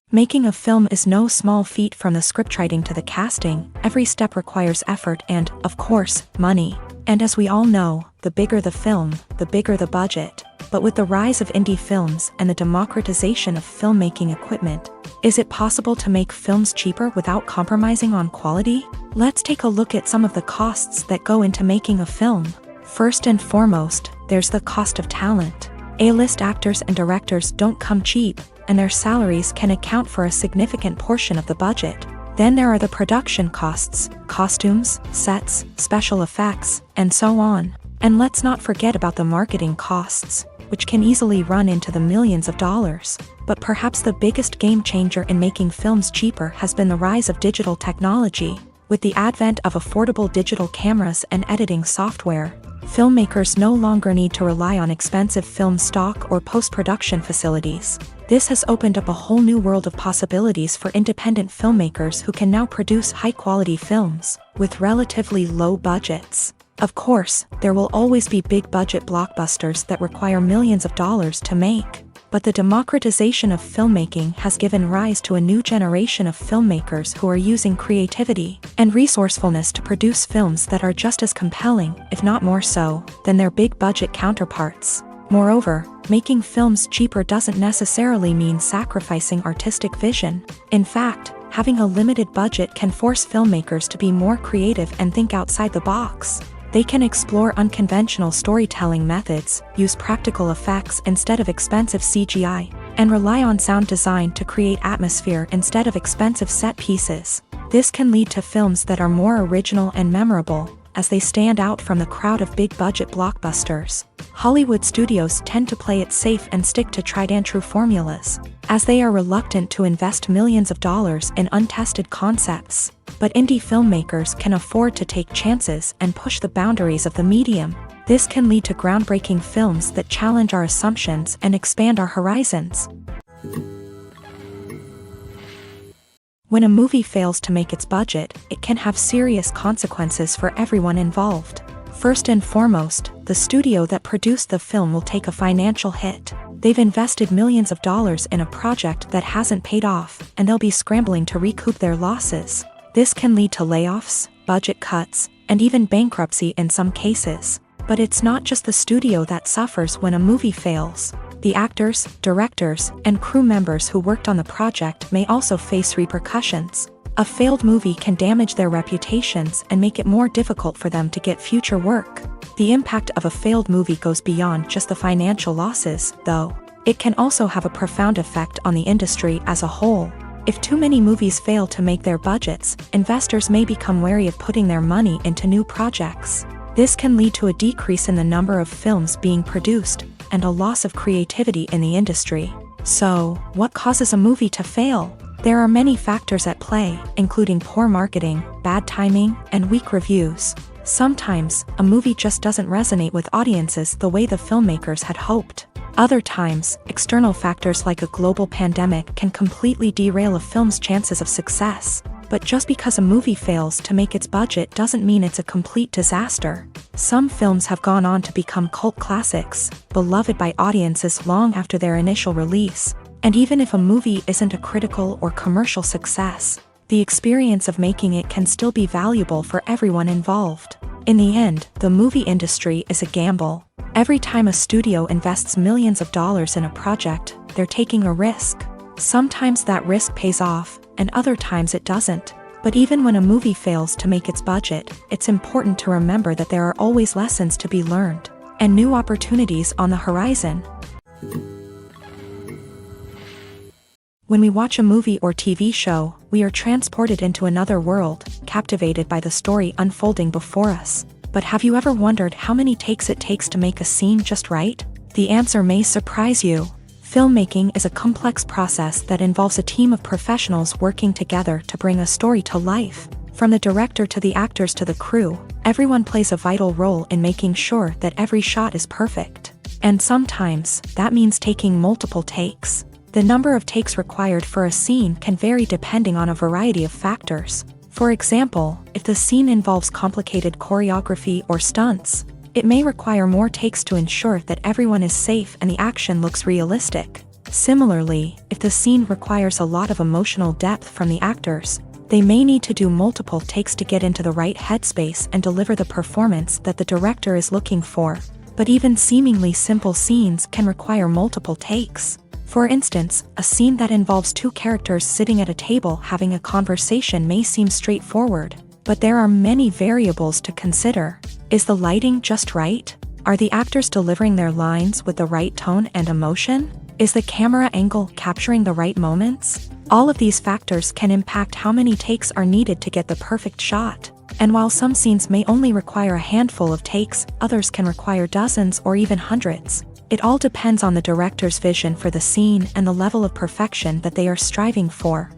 Making a film is no small feat. From the scriptwriting to the casting, every step requires effort and, of course, money. And as we all know, the bigger the film, the bigger the budget. But with the rise of indie films and the democratization of filmmaking equipment, is it possible to make films cheaper without compromising on quality? Let's take a look at some of the costs that go into making a film. First and foremost, there's the cost of talent. A-list actors and directors don't come cheap, and their salaries can account for a significant portion of the budget. Then there are the production costs, costumes, sets, special effects, and so on. And let's not forget about the marketing costs, which can easily run into the millions of dollars. But perhaps the biggest game changer in making films cheaper has been the rise of digital technology. With the advent of affordable digital cameras and editing software, filmmakers no longer need to rely on expensive film stock or post-production facilities. This has opened up a whole new world of possibilities for independent filmmakers who can now produce high-quality films with relatively low budgets. Of course, there will always be big-budget blockbusters that require millions of dollars to make. But the democratization of filmmaking has given rise to a new generation of filmmakers who are using creativity and resourcefulness to produce films that are just as compelling, if not more so, than their big-budget counterparts. Moreover, making films cheaper doesn't necessarily mean sacrificing artistic vision. In fact, having a limited budget can force filmmakers to be more creative and think outside the box. They can explore unconventional storytelling methods, use practical effects instead of expensive CGI, and rely on sound design to create atmosphere instead of expensive set pieces. This can lead to films that are more original and memorable, as they stand out from the crowd of big-budget blockbusters. Hollywood studios tend to play it safe and stick to tried-and-true formulas, as they are reluctant to invest millions of dollars in untested concepts. But indie filmmakers can afford to take chances and push the boundaries of the medium. This can lead to groundbreaking films that challenge our assumptions and expand our horizons. When a movie fails to make its budget, it can have serious consequences for everyone involved. First and foremost, the studio that produced the film will take a financial hit. They've invested millions of dollars in a project that hasn't paid off, and they'll be scrambling to recoup their losses. This can lead to layoffs, budget cuts, and even bankruptcy in some cases. But it's not just the studio that suffers when a movie fails. The actors, directors, and crew members who worked on the project may also face repercussions. A failed movie can damage their reputations and make it more difficult for them to get future work. The impact of a failed movie goes beyond just the financial losses, though. It can also have a profound effect on the industry as a whole. If too many movies fail to make their budgets, investors may become wary of putting their money into new projects. This can lead to a decrease in the number of films being produced, and a loss of creativity in the industry. So, what causes a movie to fail? There are many factors at play, including poor marketing, bad timing, and weak reviews. Sometimes, a movie just doesn't resonate with audiences the way the filmmakers had hoped. Other times, external factors like a global pandemic can completely derail a film's chances of success. But just because a movie fails to make its budget doesn't mean it's a complete disaster. Some films have gone on to become cult classics, beloved by audiences long after their initial release. And even if a movie isn't a critical or commercial success, the experience of making it can still be valuable for everyone involved. In the end, the movie industry is a gamble. Every time a studio invests millions of dollars in a project, they're taking a risk. Sometimes that risk pays off, and other times it doesn't. But even when a movie fails to make its budget, it's important to remember that there are always lessons to be learned, and new opportunities on the horizon. When we watch a movie or TV show, we are transported into another world, captivated by the story unfolding before us. But have you ever wondered how many takes it takes to make a scene just right? The answer may surprise you. Filmmaking is a complex process that involves a team of professionals working together to bring a story to life. From the director to the actors to the crew, everyone plays a vital role in making sure that every shot is perfect. And sometimes, that means taking multiple takes. The number of takes required for a scene can vary depending on a variety of factors. For example, if the scene involves complicated choreography or stunts, it may require more takes to ensure that everyone is safe and the action looks realistic. Similarly, if the scene requires a lot of emotional depth from the actors, they may need to do multiple takes to get into the right headspace and deliver the performance that the director is looking for. But even seemingly simple scenes can require multiple takes. For instance, a scene that involves two characters sitting at a table having a conversation may seem straightforward, but there are many variables to consider. Is the lighting just right? Are the actors delivering their lines with the right tone and emotion? Is the camera angle capturing the right moments? All of these factors can impact how many takes are needed to get the perfect shot. And while some scenes may only require a handful of takes, others can require dozens or even hundreds. It all depends on the director's vision for the scene and the level of perfection that they are striving for.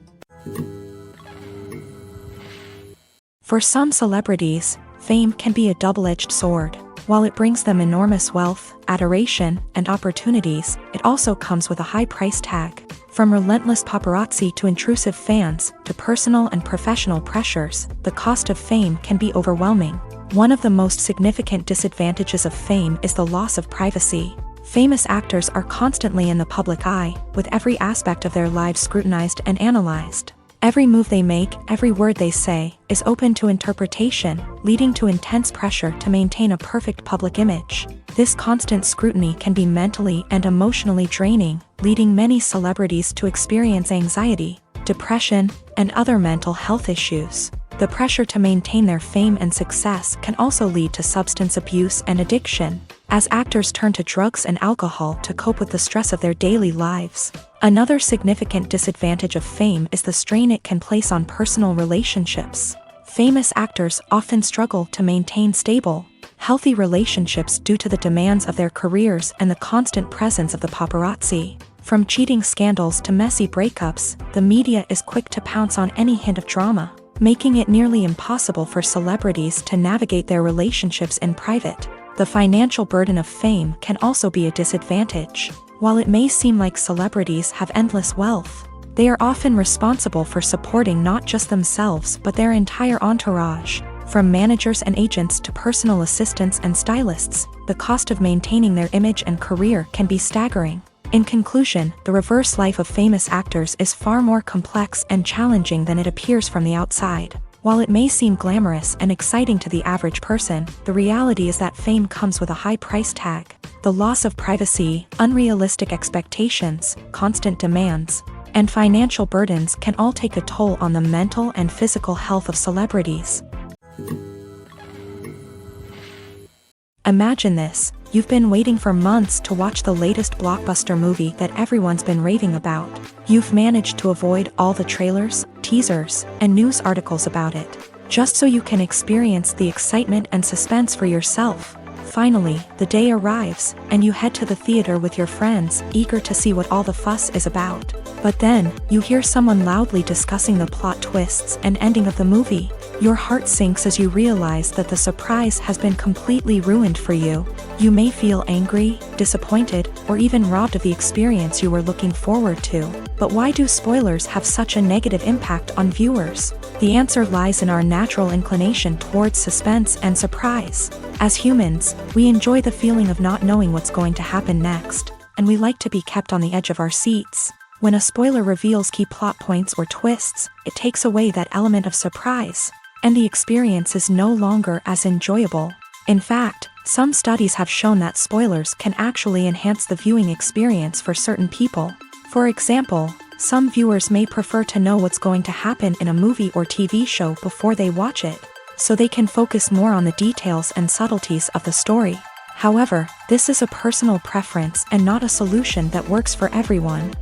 For some celebrities, fame can be a double-edged sword. While it brings them enormous wealth, adoration, and opportunities, it also comes with a high price tag. From relentless paparazzi to intrusive fans, to personal and professional pressures, the cost of fame can be overwhelming. One of the most significant disadvantages of fame is the loss of privacy. Famous actors are constantly in the public eye, with every aspect of their lives scrutinized and analyzed. Every move they make, every word they say, is open to interpretation, leading to intense pressure to maintain a perfect public image. This constant scrutiny can be mentally and emotionally draining, leading many celebrities to experience anxiety, depression, and other mental health issues. The pressure to maintain their fame and success can also lead to substance abuse and addiction, as actors turn to drugs and alcohol to cope with the stress of their daily lives. Another significant disadvantage of fame is the strain it can place on personal relationships. Famous actors often struggle to maintain stable, healthy relationships due to the demands of their careers and the constant presence of the paparazzi. From cheating scandals to messy breakups, the media is quick to pounce on any hint of drama, making it nearly impossible for celebrities to navigate their relationships in private. The financial burden of fame can also be a disadvantage. While it may seem like celebrities have endless wealth, they are often responsible for supporting not just themselves but their entire entourage. From managers and agents to personal assistants and stylists, the cost of maintaining their image and career can be staggering. In conclusion, the reverse life of famous actors is far more complex and challenging than it appears from the outside. While it may seem glamorous and exciting to the average person, the reality is that fame comes with a high price tag. The loss of privacy, unrealistic expectations, constant demands, and financial burdens can all take a toll on the mental and physical health of celebrities. Imagine this. You've been waiting for months to watch the latest blockbuster movie that everyone's been raving about. You've managed to avoid all the trailers, teasers, and news articles about it, just so you can experience the excitement and suspense for yourself. Finally, the day arrives, and you head to the theater with your friends, eager to see what all the fuss is about. But then, you hear someone loudly discussing the plot twists and ending of the movie. Your heart sinks as you realize that the surprise has been completely ruined for you. You may feel angry, disappointed, or even robbed of the experience you were looking forward to. But why do spoilers have such a negative impact on viewers? The answer lies in our natural inclination towards suspense and surprise. As humans, we enjoy the feeling of not knowing what's going to happen next, and we like to be kept on the edge of our seats. When a spoiler reveals key plot points or twists, it takes away that element of surprise, and the experience is no longer as enjoyable. In fact, some studies have shown that spoilers can actually enhance the viewing experience for certain people. For example, some viewers may prefer to know what's going to happen in a movie or TV show before they watch it, so they can focus more on the details and subtleties of the story. However, this is a personal preference and not a solution that works for everyone.